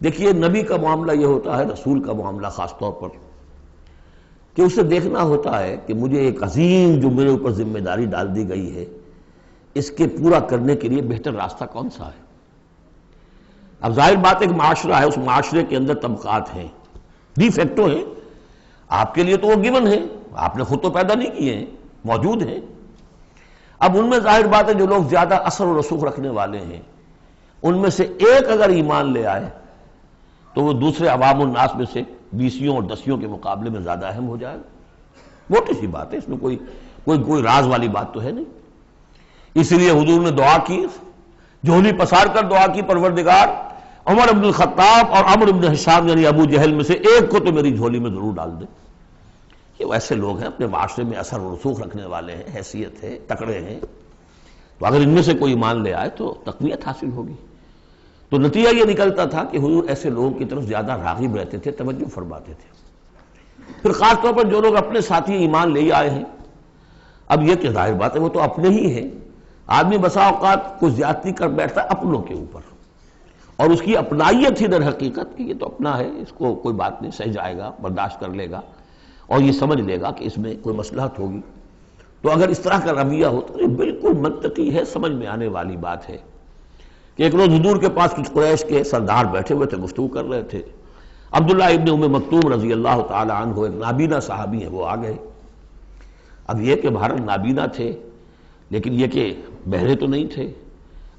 دیکھیے نبی کا معاملہ یہ ہوتا ہے، رسول کا معاملہ خاص طور پر، کہ اسے دیکھنا ہوتا ہے کہ مجھے ایک عظیم جو میرے اوپر ذمہ داری ڈال دی گئی ہے اس کے پورا کرنے کے لیے بہتر راستہ کون سا ہے۔ اب ظاہر بات ایک معاشرہ ہے، اس معاشرے کے اندر طبقات ہیں، ڈی فیکٹو ہیں، آپ کے لیے تو وہ گیون ہیں، آپ نے خود تو پیدا نہیں کیے ہیں، موجود ہیں۔ اب ان میں ظاہر بات ہے جو لوگ زیادہ اثر و رسوخ رکھنے والے ہیں ان میں سے ایک اگر ایمان لے آئے تو وہ دوسرے عوام الناس میں سے 20 اور 10 کے مقابلے میں زیادہ اہم ہو جائے گا۔ موٹی سی بات ہے، اس میں کوئی راز والی بات تو ہے نہیں۔ اس لیے حضور نے دعا کی، جھولی پسار کر دعا کی، پروردگار عمر بن الخطاب اور عمرو بن ہشام یعنی ابو جہل میں سے ایک کو تو میری جھولی میں ضرور ڈال دے۔ یہ ایسے لوگ ہیں اپنے معاشرے میں اثر و رسوخ رکھنے والے ہیں، حیثیت ہے، تکڑے ہیں، تو اگر ان میں سے کوئی ایمان لے آئے تو تقویت حاصل ہوگی۔ تو نتیجہ یہ نکلتا تھا کہ حضور ایسے لوگوں کی طرف زیادہ راغب رہتے تھے، توجہ فرماتے تھے۔ پھر خاص طور پر جو لوگ اپنے ساتھی ایمان لے آئے ہیں، اب یہ کہ ظاہر بات ہے وہ تو اپنے ہی ہیں، آدمی بسا اوقات کچھ زیادتی کر بیٹھتا ہے اپنوں کے اوپر، اور اس کی اپنائیت ہی در حقیقت کہ یہ تو اپنا ہے، اس کو کوئی بات نہیں، سہ جائے گا، برداشت کر لے گا اور یہ سمجھ لے گا کہ اس میں کوئی مصلحت ہوگی۔ تو اگر اس طرح کا رویہ ہو تو یہ بالکل منطقی ہے، سمجھ میں آنے والی بات ہے کہ ایک روز حضور کے پاس کچھ قریش کے سردار بیٹھے ہوئے تھے، گفتگو کر رہے تھے۔ عبداللہ ابن ام مکتوم رضی اللہ تعالی عنہ ایک نابینا صحابی ہیں، وہ آ گئے۔ اب یہ کہ بھارت نابینا تھے لیکن یہ کہ بہرے تو نہیں تھے،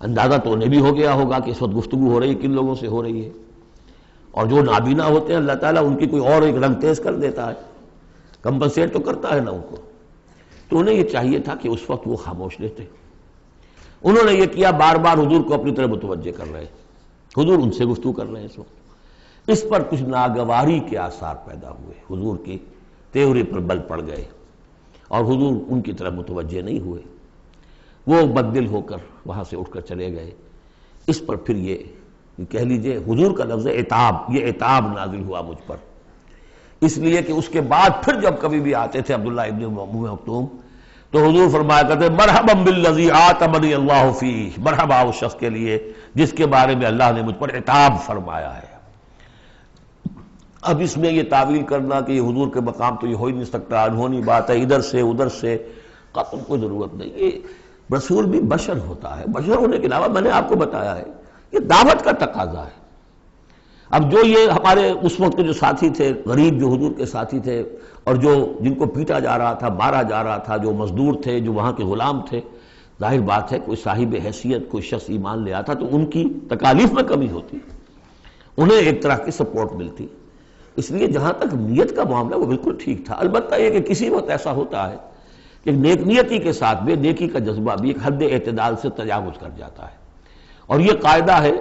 اندازہ تو انہیں بھی ہو گیا ہوگا کہ اس وقت گفتگو ہو رہی ہے کن لوگوں سے ہو رہی ہے، اور جو نابینا ہوتے ہیں اللہ تعالیٰ ان کی کوئی اور ایک رنگ تیز کر دیتا ہے، کمپنسیٹ تو کرتا ہے نا ان کو۔ تو انہیں یہ چاہیے تھا کہ اس وقت وہ خاموش رہتے، انہوں نے یہ کیا، بار بار حضور کو اپنی طرف متوجہ کر رہے ہیں، حضور ان سے گفتگو کر رہے ہیں اس وقت۔ اس پر کچھ ناگواری کے آثار پیدا ہوئے، حضور کی تیوری پر بل پڑ گئے اور حضور ان کی طرف متوجہ نہیں ہوئے، وہ بددل ہو کر وہاں سے اٹھ کر چلے گئے۔ اس پر پھر یہ کہہ لیجئے حضور کا لفظ عتاب، یہ عتاب نازل ہوا مجھ پر، اس لیے کہ اس کے بعد پھر جب کبھی بھی آتے تھے عبداللہ ابن ام مکتوم تو حضور فرمایا کرتے مرحبا بالذی آتمنی اللہ فیہ، مرحبا اس شخص کے لیے جس کے بارے میں اللہ نے مجھ پر عتاب فرمایا ہے۔ اب اس میں یہ تعویل کرنا کہ یہ حضور کے مقام تو یہ ہو ہی نہیں سکتا، انہونی بات ہے، ادھر سے ادھر سے، قطعاً کوئی ضرورت نہیں۔ یہ رسول بھی بشر ہوتا ہے، بشر ہونے کے علاوہ میں نے آپ کو بتایا ہے یہ دعوت کا تقاضا ہے۔ اب جو یہ ہمارے اس وقت کے جو ساتھی تھے، غریب جو حضور کے ساتھی تھے، اور جو جن کو پیٹا جا رہا تھا، مارا جا رہا تھا، جو مزدور تھے، جو وہاں کے غلام تھے، ظاہر بات ہے کوئی صاحب حیثیت کوئی شخص ایمان لے آتا تو ان کی تکالیف میں کمی ہوتی، انہیں ایک طرح کی سپورٹ ملتی۔ اس لیے جہاں تک نیت کا معاملہ وہ بالکل ٹھیک تھا۔ البتہ یہ کہ کسی وقت ایسا ہوتا ہے کہ نیک نیتی کے ساتھ بے نیکی کا جذبہ بھی ایک حد اعتدال سے تجاوز کر جاتا ہے، اور یہ قاعدہ ہے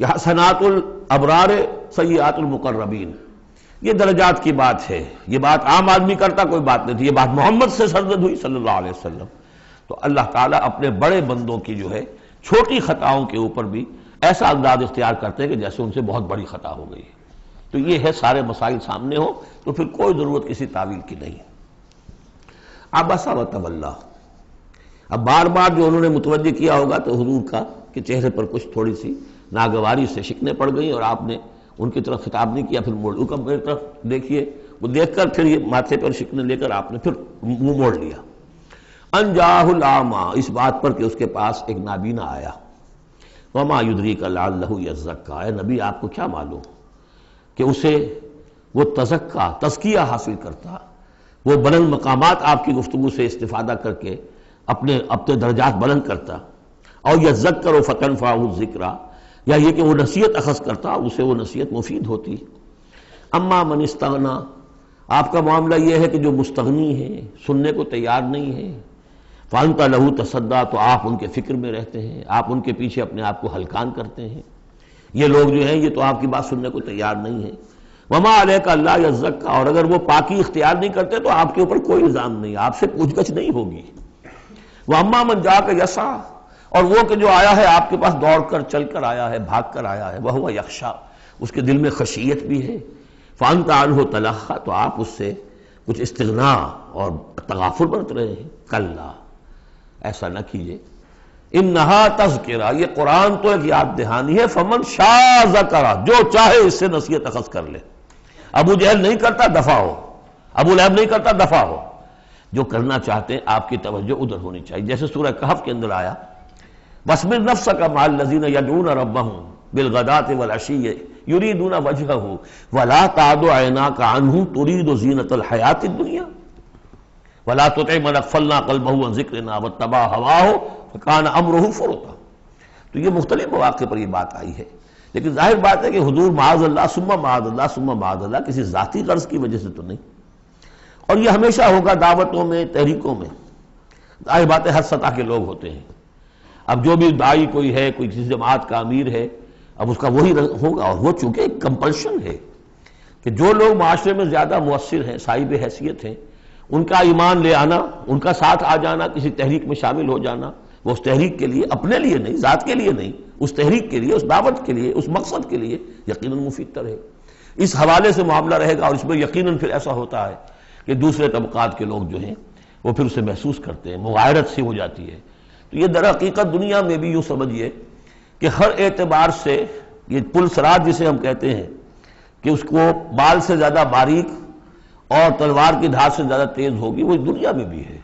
کہ حسنات الابرار سیئات المقربین، یہ درجات کی بات ہے، یہ بات عام آدمی کرتا کوئی بات نہیں تھی، یہ بات محمد سے سرزد ہوئی صلی اللہ علیہ وسلم۔ تو اللہ تعالیٰ اپنے بڑے بندوں کی جو ہے چھوٹی خطاؤں کے اوپر بھی ایسا انداز اختیار کرتے ہیں کہ جیسے ان سے بہت بڑی خطا ہو گئی ہے۔ تو یہ ہے سارے مسائل سامنے ہو تو پھر کوئی ضرورت کسی تعویل کی نہیں۔ عبس وتولی، اب بار بار جو انہوں نے متوجہ کیا ہوگا تو حضور کا کہ چہرے پر کچھ تھوڑی سی ناگواری سے شکنیں پڑ گئیں، اور آپ نے ان کی طرف خطاب نہیں کیا، پھر میری طرف دیکھیے، وہ دیکھ کر پھر یہ ماتھے پر شکنیں لے کر آپ نے پھر منہ موڑ لیا۔ ان جاءہ الاعمی، اس بات پر کہ اس کے پاس ایک نابینا آیا۔ وما یدریک لعلہ یزکیٰ، اے نبی آپ کو کیا معلوم کہ اسے وہ تزکیہ حاصل کرتا، وہ بلند مقامات آپ کی گفتگو سے استفادہ کر کے اپنے درجات بلند کرتا، اور یذکر فتنفعہ الذکریٰ، یا یہ کہ وہ نصیحت اخذ کرتا، اسے وہ نصیحت مفید ہوتی۔ اما من استغنی، آپ کا معاملہ یہ ہے کہ جو مستغنی ہے، سننے کو تیار نہیں ہے، فانت لہ تصدیٰ، تو آپ ان کے فکر میں رہتے ہیں، آپ ان کے پیچھے اپنے آپ کو ہلکان کرتے ہیں۔ یہ لوگ جو ہیں یہ تو آپ کی بات سننے کو تیار نہیں ہے۔ وما علیک الا یزکیٰ، اور اگر وہ پاکی اختیار نہیں کرتے تو آپ کے اوپر کوئی الزام نہیں، آپ سے پوچھ گچھ نہیں ہوگی۔ واما من جاءک یسعیٰ، اور وہ کہ جو آیا ہے آپ کے پاس دوڑ کر چل کر آیا ہے، بھاگ کر آیا ہے، وہو یخشیٰ، اس کے دل میں خشیت بھی ہے، فانت عنہ تلہیٰ، تو آپ اس سے کچھ استغنا اور تغافل برت رہے ہیں۔ کلا، ایسا نہ کیجیے، انہا تذکرہ، یہ قرآن تو ایک یاد دہانی ہے، فمن شاء ذکرہ، جو چاہے اس سے نصیحت اخذ کر لے۔ ابو جہل نہیں کرتا دفع ہو، ابو لہب نہیں کرتا دفع ہو، جو کرنا چاہتے ہیں آپ کی توجہ ادھر ہونی چاہیے۔ جیسے سورہ کہف کے اندر آیا، وَاصْبِرْ نَفْسَكَ مَعَ الَّذِينَ يَدْعُونَ رَبَّهُمْ بِالْغَدَاةِ وَالْعَشِيِّ يُرِيدُونَ وَجْهَهُ وَلَا تَعْدُ عَيْنَاكَ عَنْهُمْ تُرِيدُ زِينَةَ الْحَيَاةِ الدُّنْيَا وَلَا تُطِعْ مَنْ أَغْفَلْنَا قَلْبَهُ عَنْ ذِكْرِنَا وَاتَّبَعَ هَوَاهُ فَكَانَ أَمْرُهُ فُرُطًا۔ تو یہ مختلف مواقع پر یہ بات آئی ہے، لیکن ظاہر بات ہے کہ حضور معاذ اللہ ثم معاذ اللہ ثم معاذ اللہ کسی ذاتی غرض کی وجہ سے تو نہیں، اور یہ ہمیشہ ہوگا دعوتوں میں، تحریکوں میں۔ ظاہر بات ہے ہر سطح کے لوگ ہوتے ہیں، اب جو بھی داعی کوئی ہے، کوئی کسی جماعت کا امیر ہے، اب اس کا وہی ہوگا، اور وہ چونکہ ایک کمپلشن ہے کہ جو لوگ معاشرے میں زیادہ مؤثر ہیں، صاحب حیثیت ہیں، ان کا ایمان لے آنا، ان کا ساتھ آ جانا، کسی تحریک میں شامل ہو جانا، وہ اس تحریک کے لیے، اپنے لیے نہیں، ذات کے لیے نہیں، اس تحریک کے لیے، اس دعوت کے لیے، اس مقصد کے لیے یقیناً مفید تر ہے۔ اس حوالے سے معاملہ رہے گا، اور اس میں یقیناً پھر ایسا ہوتا ہے کہ دوسرے طبقات کے لوگ جو ہیں وہ پھر اسے محسوس کرتے ہیں، مغایرت سی ہو جاتی ہے۔ تو یہ در حقیقت دنیا میں بھی یوں سمجھیے کہ ہر اعتبار سے یہ پل سرات جسے ہم کہتے ہیں کہ اس کو بال سے زیادہ باریک اور تلوار کی دھار سے زیادہ تیز ہوگی، وہ دنیا میں بھی ہے۔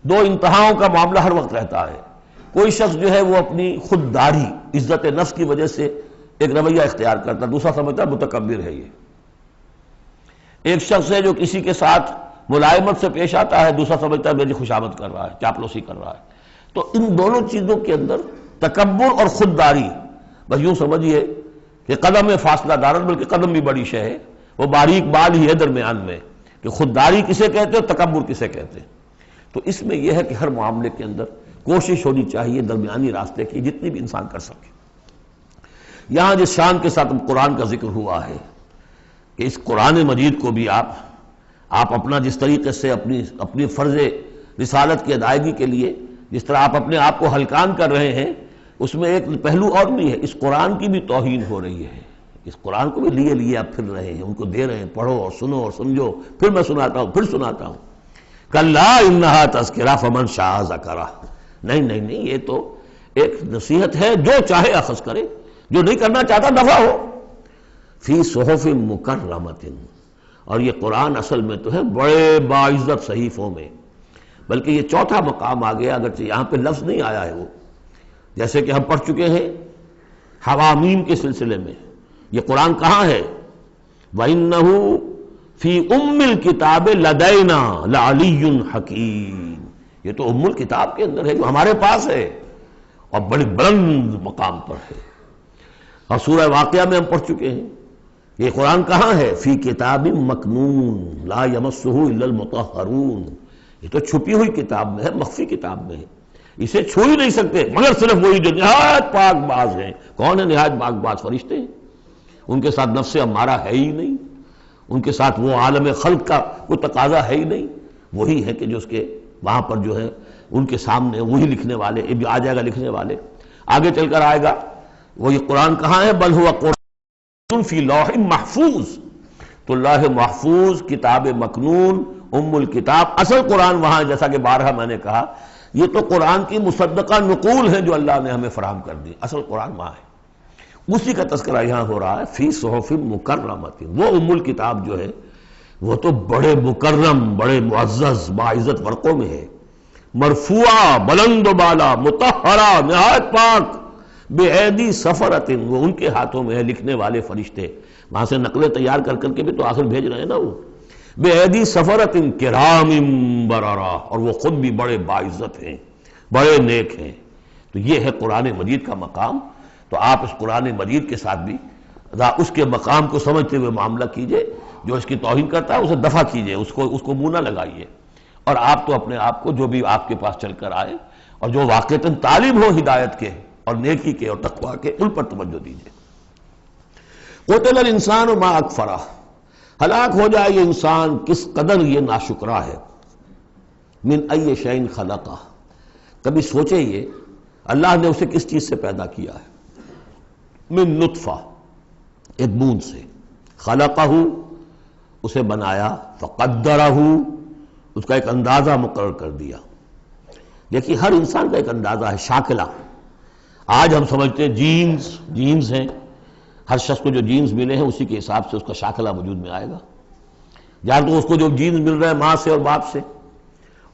دو انتہاؤں کا معاملہ ہر وقت رہتا ہے۔ کوئی شخص جو ہے وہ اپنی خودداری، عزت نفس کی وجہ سے ایک رویہ اختیار کرتا، دوسرا سمجھتا ہے متکبر ہے یہ۔ ایک شخص ہے جو کسی کے ساتھ ملائمت سے پیش آتا ہے، دوسرا سمجھتا ہے میری خوشامد کر رہا ہے، چاپلوسی کر رہا ہے۔ تو ان دونوں چیزوں کے اندر تکبر اور خودداری، بس یوں سمجھیے کہ قدم میں فاصلہ دارن، بلکہ قدم بھی بڑی شے ہے، وہ باریک بال ہی ہے درمیان میں، کہ خودداری کسے کہتے ہیں، تکبر کسے کہتے ہیں۔ تو اس میں یہ ہے کہ ہر معاملے کے اندر کوشش ہونی چاہیے درمیانی راستے کی، جتنی بھی انسان کر سکے۔ یہاں جس شان کے ساتھ قرآن کا ذکر ہوا ہے کہ اس قرآن مجید کو بھی آپ اپنا جس طریقے سے اپنی فرض رسالت کی ادائیگی کے لیے جس طرح آپ اپنے آپ کو ہلکان کر رہے ہیں، اس میں ایک پہلو اور بھی ہے، اس قرآن کی بھی توہین ہو رہی ہے۔ اس قرآن کو بھی لیے آپ پھر رہے ہیں، ان کو دے رہے ہیں، پڑھو اور سنو اور سمجھو، پھر میں سناتا ہوں، پھر سناتا ہوں۔ کلا انہا تذکرہ فمن شاء ذکرہ، نہیں، یہ تو ایک نصیحت ہے، جو چاہے اخذ کرے، جو نہیں کرنا چاہتا دفع ہو۔ فی صحف مکرمۃ، اور یہ قرآن اصل میں تو ہے بڑے باعزت صحیفوں میں، بلکہ یہ چوتھا مقام آ گیا، اگرچہ یہاں پہ لفظ نہیں آیا ہے وہ، جیسے کہ ہم پڑھ چکے ہیں حوامیم کے سلسلے میں، یہ قرآن کہاں ہے؟ وَإِنَّهُ فِي أُمِّ الْكِتَابِ لَدَيْنَا لَعَلِيٌّ حَكِيمٌ، یہ تو ام الکتاب کے اندر ہے جو ہمارے پاس ہے اور بڑی بلند مقام پر ہے۔ اور سورہ واقعہ میں ہم پڑھ چکے ہیں یہ قرآن کہاں ہے؟ فی کتاب مکنون لا یمسہ الا المطہرون، یہ تو چھپی ہوئی کتاب میں ہے، مخفی کتاب میں ہے، اسے چھو ہی نہیں سکتے مگر صرف وہی جو نہایت پاک باز ہیں۔ کون ہے نہایت پاک باز؟ فرشتے ہیں، ان کے ساتھ نفس امارہ ہے ہی نہیں، ان کے ساتھ وہ عالم خلق کا کوئی تقاضا ہے ہی نہیں، وہی ہے کہ جو اس کے وہاں پر جو ہے ان کے سامنے وہی لکھنے والے، ابھی آ جائے گا لکھنے والے، آگے چل کر آئے گا۔ وہ یہ قرآن کہاں ہے؟ بل ہوا قرآن فی لوح محفوظ، تو لوح محفوظ، کتاب مکنون، ام الکتاب، اصل قرآن وہاں ہے۔ جیسا کہ بارہا میں نے کہا یہ تو قرآن کی مصدقہ نقول ہے جو اللہ نے ہمیں فراہم کر دی، اصل قرآن وہاں ہے، اسی کا تذکرہ یہاں ہو رہا ہے۔ فی صحف مکرمۃ، وہ ام الکتاب جو ہے وہ تو بڑے مکرم، بڑے معزز باعزت ورقوں میں ہے، مرفوعہ، بلند و بالا، مطہرہ، نہایت پاک، بے ایدی سفرۃ، وہ ان کے ہاتھوں میں ہے، لکھنے والے فرشتے، وہاں سے نقلیں تیار کر کر کے بھی تو آخر بھیج رہے ہیں نا وہ، بے ایدی سفرۃ کرام بررہ، اور وہ خود بھی بڑے باعزت ہیں، بڑے نیک ہیں۔ تو یہ ہے قرآن مجید کا مقام۔ تو آپ اس قرآن مجید کے ساتھ بھی اس کے مقام کو سمجھتے ہوئے معاملہ کیجئے، جو اس کی توہین کرتا ہے اسے دفع کیجئے، اس کو منہ نہ لگائیے، اور آپ تو اپنے آپ کو جو بھی آپ کے پاس چل کر آئے اور جو واقعتاً طالب ہو ہدایت کے اور نیکی کے اور تقویٰ کے، ان پر توجہ دیجئے۔ قتل الانسان ما اکفرہ، ہلاک ہو جائے یہ انسان کس قدر یہ ناشکرا ہے۔ من ای شیء خلقہ، کبھی سوچے یہ اللہ نے اسے کس چیز سے پیدا کیا ہے؟ من نطفہ، ایک بوند سے، خلقہ، اسے بنایا، فقدرہ، اس کا ایک اندازہ مقرر کر دیا۔ دیکھیے ہر انسان کا ایک اندازہ ہے، شاکلہ۔ آج ہم سمجھتے ہیں جینز ہیں، ہر شخص کو جو جینز ملے ہیں اسی کے حساب سے اس کا شاکلہ وجود میں آئے گا، یا تو اس کو جو جینز مل رہے ہیں ماں سے اور باپ سے،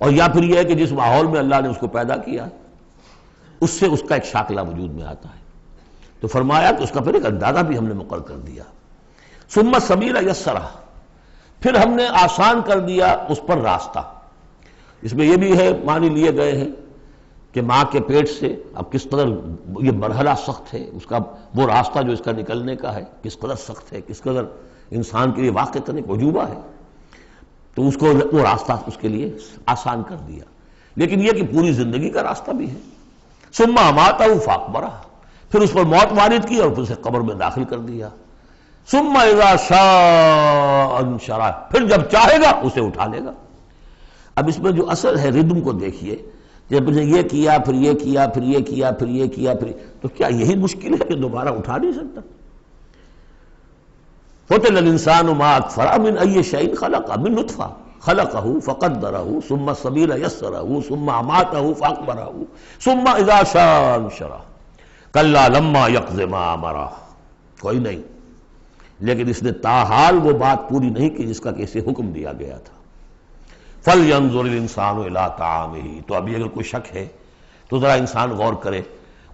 اور یا پھر یہ ہے کہ جس ماحول میں اللہ نے اس کو پیدا کیا اس سے اس کا ایک شاکلہ وجود میں آتا ہے۔ تو فرمایا کہ اس کا پھر ایک اندازہ بھی ہم نے مقرر کر دیا۔ ثم السبیل یسرہ، پھر ہم نے آسان کر دیا اس پر راستہ۔ اس میں یہ بھی ہے، معنی لیے گئے ہیں کہ ماں کے پیٹ سے اب کس قدر یہ مرحلہ سخت ہے، اس کا وہ راستہ جو اس کا نکلنے کا ہے کس قدر سخت ہے، کس قدر انسان کے لیے واقعتاً ایک عجوبہ ہے، تو اس کو وہ راستہ اس کے لیے آسان کر دیا۔ لیکن یہ کہ پوری زندگی کا راستہ بھی ہے۔ ثم اماتہ فاقبرہ، پھر اس پر موت وارد کی اور پھر اسے قبر میں داخل کر دیا۔ ثم اذا شاء انشرہ، پھر جب چاہے گا اسے اٹھا لے گا۔ اب اس میں جو اثر ہے ردم کو دیکھیے، جب نے یہ کیا پھر یہ کیا پھر یہ کیا پھر یہ کیا پھر، تو کیا یہی مشکل ہے کہ دوبارہ اٹھا نہیں سکتا؟ قتل الانسان ما اکفرہ من ای شیء خلقہ، من نطفہ خلقہ فقدرہ ثم السبیل یسرہ ثم اماتہ فاقبرہ ثم اذا شاء انشرہ کلا لما یقض ما امرہ۔ کوئی نہیں، لیکن اس نے تاحال وہ بات پوری نہیں کی جس کا کہ اسے حکم دیا گیا تھا۔ فَلْيَنظُرِ الْإِنسَانُ إِلَىٰ طَعَامِهِ، تو ابھی اگر کوئی شک ہے تو ذرا انسان غور کرے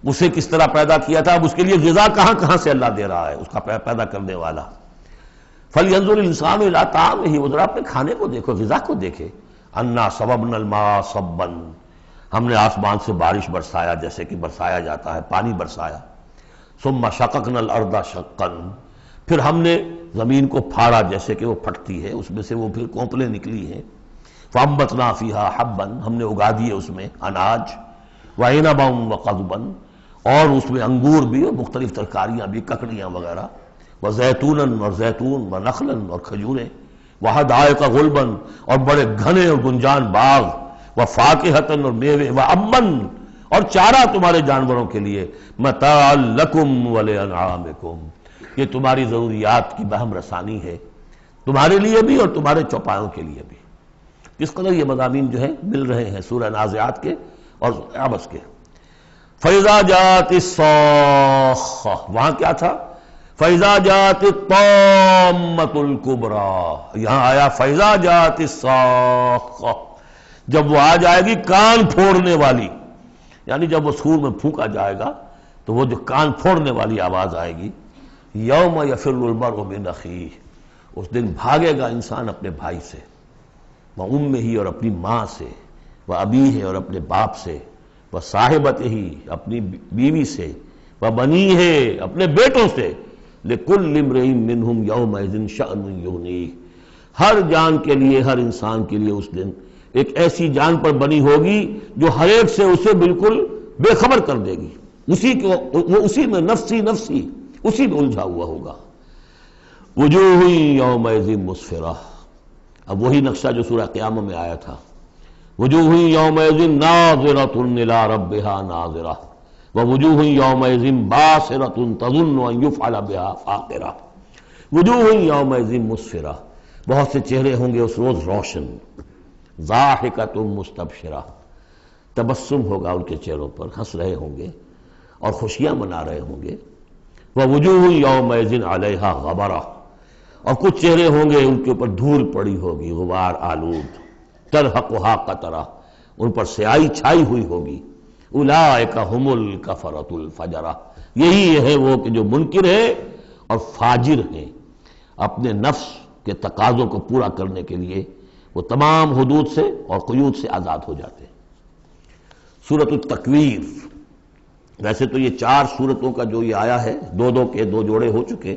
اسے کس طرح پیدا کیا تھا، اب اس کے لیے غذا کہاں سے اللہ دے رہا ہے، اس کا پیدا کرنے والا۔ فَلْيَنظُرِ الْإِنسَانُ إِلَىٰ طَعَامِهِ، وہ ذرا اپنے کھانے کو دیکھو، غذا کو دیکھے۔ أَنَّا صَبَبْنَا الْمَاءَ صَبًّا، ہم نے آسمان سے بارش برسایا جیسے کہ برسایا جاتا ہے، پانی برسایا۔ ثُمَّ شَقَقْنَا الْأَرْضَ شَقًّا، پھر ہم نے زمین کو پھاڑا جیسے کہ وہ پھٹتی ہے، اس میں سے وہ پھر کونپلیں نکلی ہیں۔ فَأَنبَتْنَا فِيهَا حَبًّا، ہم نے اگا دیے اس میں اناج، وَعِنَبًا وَقَضْبًا، اور اس میں انگور بھی اور مختلف ترکاریاں بھی، ککڑیاں وغیرہ، وَزَيْتُونًا، اور زیتون، وَنَخْلًا، اور کھجوریں، وَحَدَائِقَ غُلْبًا، اور بڑے گھنے اور گنجان باغ، وَفَاكِهَةً، اور میوے، وَأَبًّا، اور چارہ تمہارے جانوروں کے لیے، مَتَاعًا لَكُمْ وَلِأَنْعَامِكُمْ، یہ تمہاری ضروریات کی بہم رسانی ہے، تمہارے لیے بھی اور تمہارے چوپایوں کے لیے بھی۔ کس قدر یہ مضامین جو ہیں مل رہے ہیں سورہ نازعات کے اور عبس کے۔ فَإِذَا جَاءَتِ الصَّاخَّةُ، وہاں کیا تھا؟ فَإِذَا جَاءَتِ الطَّامَّةُ الْكُبْرَىٰ، یہاں آیا فَإِذَا جَاءَتِ الصَّاخَّةُ، جب وہ آ جائے گی کان پھوڑنے والی، یعنی جب وہ سور میں پھونکا جائے گا تو وہ جو کان پھوڑنے والی آواز آئے گی۔ یوم یفر المرء من اخیہ، اس دن بھاگے گا انسان اپنے بھائی سے، وامہ اور اپنی ماں سے، وابیہ اور اپنے باپ سے، وصاحبتہ اپنی بیوی سے، وبنیہ اپنے بیٹوں سے، لکل امرئ منہم یومئذ شأن یغنیہ، ہر جان کے لیے، ہر انسان کے لیے اس دن ایک ایسی جان پر بنی ہوگی جو ہر ایک سے اسے بالکل بے خبر کر دے گی، وہ اسی میں نفسی نفسی اسی میں الجھا ہوا ہوگا۔ وجوہ یومئذ مسفرہ، اب وہی نقشہ جو سورہ قیامہ میں آیا تھا، وجوہ یومئذ ناظرۃ الی ربہا ناظرہ ووجوہ یومئذ باسرۃ تظن ان یفعل بہا فاقرہ۔ وجوہ یومئذ مسفرہ، بہت سے چہرے ہوں گے اس روز روشن، ضاحکۃ مستبشرہ، تبسم ہوگا ان کے چہروں پر، ہنس رہے ہوں گے اور خوشیاں منا رہے ہوں گے۔ ووجوہ یومئذ علیہا غبرہ، اور کچھ چہرے ہوں گے ان کے اوپر دھول پڑی ہوگی، غبار آلود، ترہقھا قطرہ، ان پر سیاہی چھائی ہوئی ہوگی۔ اولئک ھم الکفرۃ الفجرہ، یہی ہے وہ کہ جو منکر ہیں اور فاجر ہیں، اپنے نفس کے تقاضوں کو پورا کرنے کے لیے وہ تمام حدود سے اور قیود سے آزاد ہو جاتے ہیں۔ سورۃ التکویر، ویسے تو یہ 4 سورتوں کا جو یہ آیا ہے، دو کے 2 جوڑے ہو چکے،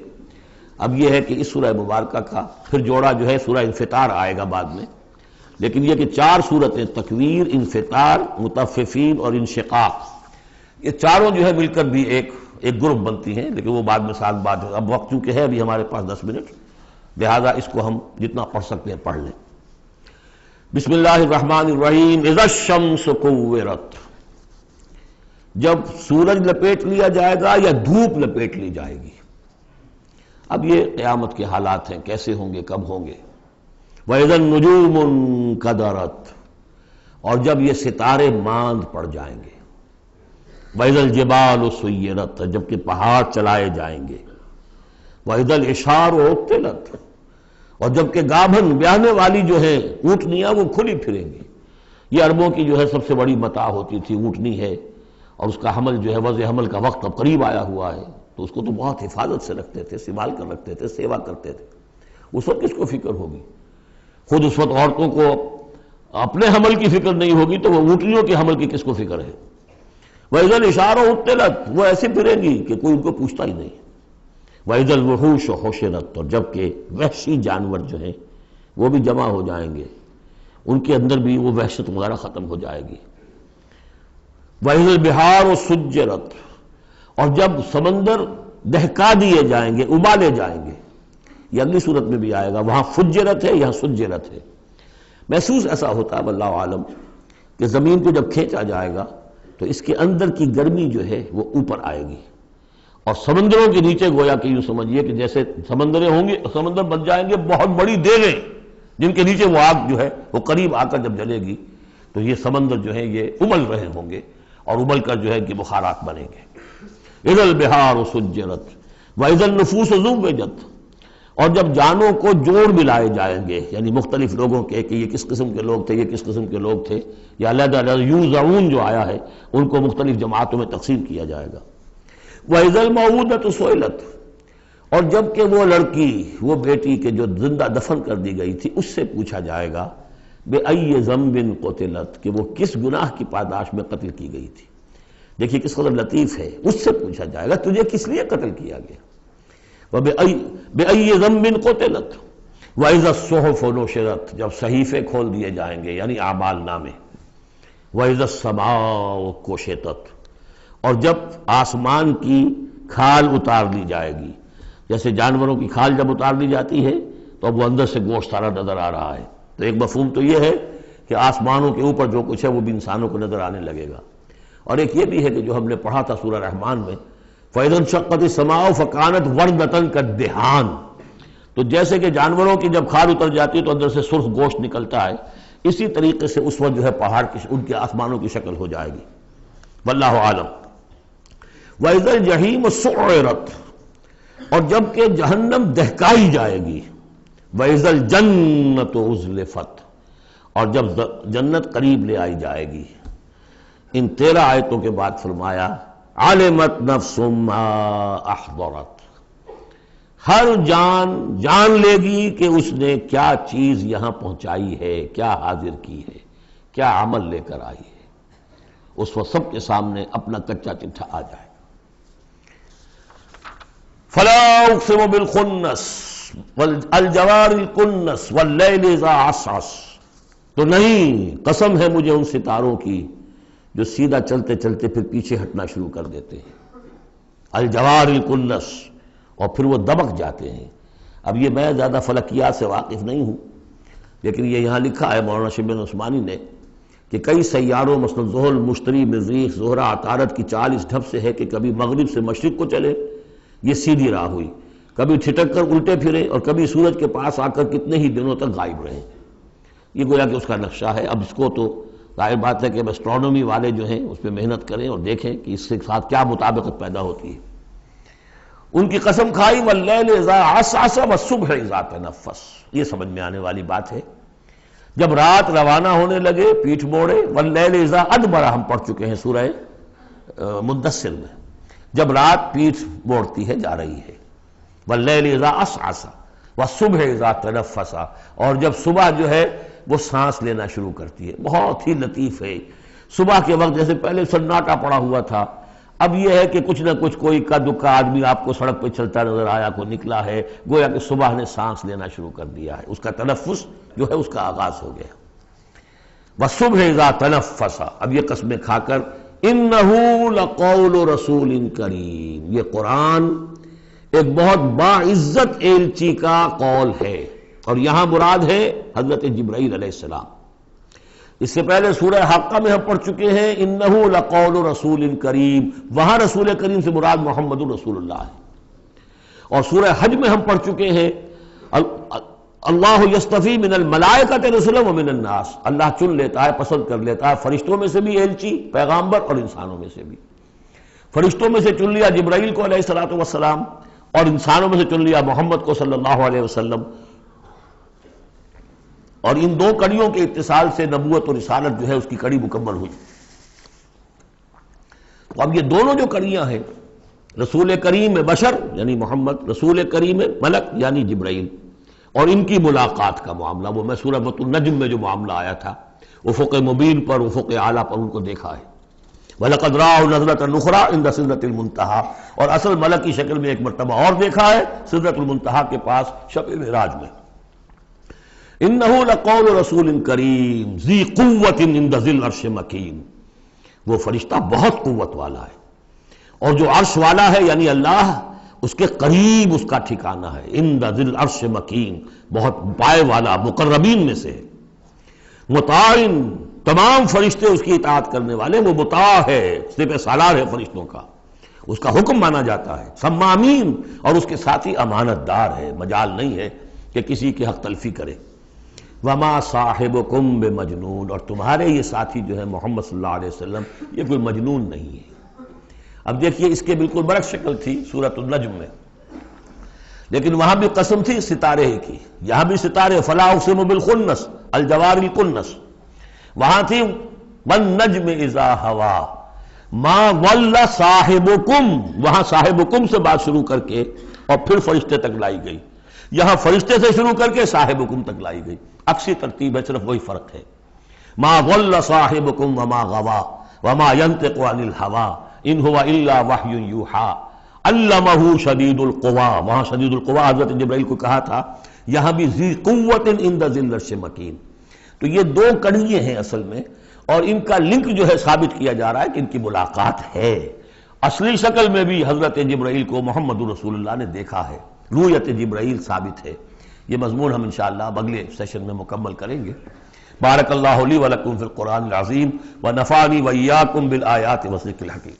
اب یہ ہے کہ اس سورہ مبارکہ کا پھر جوڑا جو ہے سورہ انفطار آئے گا بعد میں، لیکن یہ کہ 4 سورتیں تکویر، انفطار، مطففین اور انشقاق، یہ چاروں جو ہے مل کر بھی ایک گروپ بنتی ہیں، لیکن وہ بعد میں ساتھ بات ہے۔ اب وقت چونکہ ہے ابھی ہمارے پاس 10 منٹ، لہذا اس کو ہم جتنا پڑھ سکتے ہیں پڑھ لیں۔ بسم اللہ الرحمن الرحیم۔ اذا الشمس کورت، جب سورج لپیٹ لیا جائے گا یا دھوپ لپیٹ لی جائے گی۔ اب یہ قیامت کے حالات ہیں، کیسے ہوں گے، کب ہوں گے۔ وَإِذَا النُّجُومُ انْكَدَرَتْ، اور جب یہ ستارے ماند پڑ جائیں گے۔ وَإِذَا الْجِبَالُ سُيِّرَتْ، جبکہ پہاڑ چلائے جائیں گے۔ وَإِذَا الْعِشَارُ عُطِّلَتْ، اور جبکہ گابھن بیاہنے والی جو ہے اونٹنیاں وہ کھلی پھریں گی۔ یہ عربوں کی جو ہے سب سے بڑی متاع ہوتی تھی، اونٹنی ہے، اور اس کا حمل جو ہے وضع حمل کا وقت اب قریب آیا ہوا ہے، تو اس کو تو بہت حفاظت سے رکھتے تھے، سنبھال کر رکھتے تھے، سیوا کرتے تھے۔ اس وقت کس کو فکر ہوگی؟ خود اس وقت عورتوں کو اپنے حمل کی فکر نہیں ہوگی تو وہ اونٹنیوں کے حمل کی کس کو فکر ہے؟ وَإِذَا الْعِشَارُ عُطِّلَتْ، وہ ایسے پھریں گی کہ کوئی ان کو پوچھتا ہی نہیں۔ وَإِذَا الْوُحُوشُ حُشِرَتْ، اور جبکہ وحشی جانور جو ہیں وہ بھی جمع ہو جائیں گے، ان کے اندر بھی وہ وحشت وغیرہ ختم ہو جائے گی۔ وَإِذَا الْبِحَارُ سُجِّرَتْ، اور جب سمندر دہکا دیے جائیں گے، ابالے جائیں گے۔ یہ اگلی صورت میں بھی آئے گا، وہاں فجرت ہے، یہاں سجرت ہے۔ محسوس ایسا ہوتا ہے واللہ عالم کہ زمین کو جب کھینچا جائے گا تو اس کے اندر کی گرمی جو ہے وہ اوپر آئے گی، اور سمندروں کے نیچے گویا کہ یوں سمجھیے کہ جیسے سمندریں ہوں گے، سمندر بن جائیں گے بہت بڑی دیگیں، جن کے نیچے وہ آگ جو ہے وہ قریب آ کر جب جلے گی تو یہ سمندر جو ہے یہ ابل رہے ہوں گے، اور ابل کر جو ہے کہ بخارات بنیں گے۔ اذا البحار سجرت واذا النفوس زوجت، اور جب جانوں کو جوڑ ملائے جائیں گے، یعنی مختلف لوگوں کے کہ یہ کس قسم کے لوگ تھے، یہ کس قسم کے لوگ تھے، یا علیحدہ علیحدہ یوزعون جو آیا ہے ان کو مختلف جماعتوں میں تقسیم کیا جائے گا۔ وَإِذَا الْمَوْءُودَةُ سُئِلَتْ، اور جب کہ وہ لڑکی، وہ بیٹی کہ جو زندہ دفن کر دی گئی تھی، اس سے پوچھا جائے گا بِأَيِّ ذَنبٍ قُتِلَتْ، کہ وہ کس گناہ کی پاداش میں قتل کی گئی تھی۔ دیکھیے کس قدر لطیف ہے، اس سے پوچھا جائے گا تجھے کس لیے قتل کیا گیا۔ بِأَيِّ ذَنبٍ قُتِلَتْ وَإِذَا الصُّحُفُ نُشِرَتْ، جب صحیفے کھول دیے جائیں گے یعنی اعمال نامے۔ وَإِذَا السَّمَاءُ كُشِطَتْ، اور جب آسمان کی کھال اتار لی جائے گی، جیسے جانوروں کی کھال جب اتار لی جاتی ہے تو اب وہ اندر سے گوشت سارا نظر آ رہا ہے، تو ایک مفہوم تو یہ ہے کہ آسمانوں کے اوپر جو کچھ ہے وہ بھی انسانوں کو نظر آنے لگے گا، اور ایک یہ بھی ہے کہ جو ہم نے پڑھا تھا سورہ رحمان میں، فَإِذَا انشَقَّتِ السَّمَاءُ فَكَانَتْ وَرْدَةً كَالدِّهَانِ، تو جیسے کہ جانوروں کی جب کھال اتر جاتی ہے تو اندر سے سرخ گوشت نکلتا ہے، اسی طریقے سے اس وقت جو ہے پہاڑ کی ان کے آسمانوں کی شکل ہو جائے گی۔ واللہ عالم۔ وَإِذَا الْجَحِيمُ سُعِّرَتْ، اور جب کہ جہنم دہکائی جائے گی۔ وَإِذَا الْجَنَّةُ أُزْلِفَتْ، اور جب جنت قریب لے آئی جائے گی۔ ان 13 آیتوں کے بعد فرمایا عَلِمَتْ نَفْسٌ مَّا أَحْضَرَتْ، ہر جان جان لے گی کہ اس نے کیا چیز یہاں پہنچائی ہے، کیا حاضر کی ہے، کیا عمل لے کر آئی ہے۔ اس وقت سب کے سامنے اپنا کچا چٹھا آ جائے۔ فلا اقسم بالخنس والجوار الکنس واللیل اذا عسعس، تو نہیں، قسم ہے مجھے ان ستاروں کی جو سیدھا چلتے چلتے پھر پیچھے ہٹنا شروع کر دیتے ہیں، الجوار الکنس، اور پھر وہ دبک جاتے ہیں۔ اب یہ میں زیادہ فلکیات سے واقف نہیں ہوں، لیکن یہ یہاں لکھا ہے مولانا شبلی عثمانی نے کہ کئی سیاروں مثلا زحل، مشتری، مریخ، زہرہ، عطارد کی چال اس ڈھب سے ہے کہ کبھی مغرب سے مشرق کو چلے، یہ سیدھی راہ ہوئی، کبھی ٹھٹک کر الٹے پھرے، اور کبھی سورج کے پاس آ کر کتنے ہی دنوں تک غائب رہے۔ یہ گویا کہ اس کا نقشہ ہے۔ اب اس کو تو ظاہر بات ہے کہ ایسٹرونومی والے جو ہیں اس پہ محنت کریں اور دیکھیں کہ اس کے ساتھ کیا مطابقت پیدا ہوتی ہے۔ ان کی قسم کھائی واللیل اذا عسعس والصبح اذا تنفس، یہ سمجھ میں آنے والی بات ہے۔ جب رات روانہ ہونے لگے، پیٹھ موڑے، واللیل اذا ادبر ہم پڑھ چکے ہیں سورہ مدثر میں، جب رات پیٹھ موڑتی ہے جا رہی ہے، واللیل اذا عسعس والصبح اذا تنفس، اور جب صبح جو ہے وہ سانس لینا شروع کرتی ہے۔ بہت ہی لطیف ہے۔ صبح کے وقت جیسے پہلے سناٹا پڑا ہوا تھا، اب یہ ہے کہ کچھ نہ کچھ کوئی کا دکا آدمی آپ کو سڑک پہ چلتا نظر آیا، کوئی نکلا ہے، گویا کہ صبح نے سانس لینا شروع کر دیا ہے، اس کا تنفس جو ہے اس کا آغاز ہو گیا۔ وَالصُّبْحِ إِذَا تَنَفَّسَ، اب یہ قسمیں کھا کر، إِنَّهُ لَقَوْلُ رَسُولٍ کریم، یہ قرآن ایک بہت باعزت ایلچی کا قول ہے، اور یہاں مراد ہے حضرت جبرائیل علیہ السلام۔ اس سے پہلے سورہ حاقہ میں ہم پڑھ چکے ہیں انہ لقول رسول کریم، وہاں رسول کریم سے مراد محمد رسول اللہ ہے۔ اور سورہ حج میں ہم پڑھ چکے ہیں اللہ یصطفی من الملائکۃ رسلا ومن الناس، اللہ چن لیتا ہے، پسند کر لیتا ہے فرشتوں میں سے بھی ایلچی، پیغامبر، اور انسانوں میں سے بھی۔ فرشتوں میں سے چن لیا جبرائیل کو علیہ الصلوۃ والسلام، اور انسانوں میں سے چن لیا محمد کو صلی اللہ علیہ وسلم۔ اور ان دو کڑیوں کے اتصال سے نبوت اور رسالت جو ہے اس کی کڑی مکمل ہوئی۔ تو اب یہ دونوں جو کڑیاں ہیں، رسول کریم بشر یعنی محمد، رسول کریم ملک یعنی جبرائیل، اور ان کی ملاقات کا معاملہ، وہ میں سورہ النجم میں جو معاملہ آیا تھا، افق مبین پر، افق اعلیٰ پر ان کو دیکھا ہے۔ وَلَقَدْ رَآهُ نَزْلَةً أُخْرَىٰ عِندَ سِدْرَةِ الْمُنتَهَىٰ، اور اصل ملک کی شکل میں ایک مرتبہ اور دیکھا ہے سدرۃ المنتہا کے پاس شب معراج میں۔ إِنَّهُ لَقَوْلُ رَسُولٍ كَرِيمٍ ذِي قُوَّةٍ عِندَ ذِي الْعَرْشِ مَكِينٍ، وہ فرشتہ بہت قوت والا ہے، اور جو عرش والا ہے یعنی اللہ، اس کے قریب اس کا ٹھکانہ ہے۔ عِندَ ذِي الْعَرْشِ مَكِينٍ، بہت پائے والا، مقربین میں سے ہے۔ مطاع، تمام فرشتے اس کی اطاعت کرنے والے، وہ مطاع ہے، سپہ سالار ہے فرشتوں کا، اس کا حکم مانا جاتا ہے۔ سمامین، اور اس کے ساتھ ہی امانت دار ہے، مجال نہیں ہے کہ کسی کی حق تلفی کرے۔ وما صاحبکم بمجنون، اور تمہارے یہ ساتھی جو ہے محمد صلی اللہ علیہ وسلم، یہ کوئی مجنون نہیں ہے۔ اب دیکھیے اس کے بالکل برعکس شکل تھی سورۃ النجم میں، لیکن وہاں بھی قسم تھی ستارے ہی کی، یہاں بھی ستارے، فلا اقسم بالخنس الجوار الکنس، وہاں تھی والنجم اذا ہوا ما ضل صاحبکم، وہاں صاحبکم سے بات شروع کر کے اور پھر فرشتے تک لائی گئی، یہاں فرشتے سے شروع کر کے صاحبکم تک لائی گئی، عکسی ترتیب ہے، صرف وہی فرق ہے۔ ما ضل صاحبکم وما غوا وما ينطق عن الهوى ان هو الا وحی یوحی علمہ شدید القویٰ، وہاں شدید القویٰ حضرت جبرائیل کو کہا تھا، یہاں بھی ذی قوت عند ذی العرش مکین۔ تو یہ دو کڑیے ہیں اصل میں، اور ان کا لنک جو ہے ثابت کیا جا رہا ہے کہ ان کی ملاقات ہے۔ اصلی شکل میں بھی حضرت جبرائیل کو محمد رسول اللہ نے دیکھا ہے، رؤیت جبرائیل ثابت ہے۔ یہ مضمون ہم انشاءاللہ اگلے سیشن میں مکمل کریں گے۔ بارک اللہ لی ولکم فی القرآن العظیم ونفعنی وإیاکم بالآیات والذکر الحکیم۔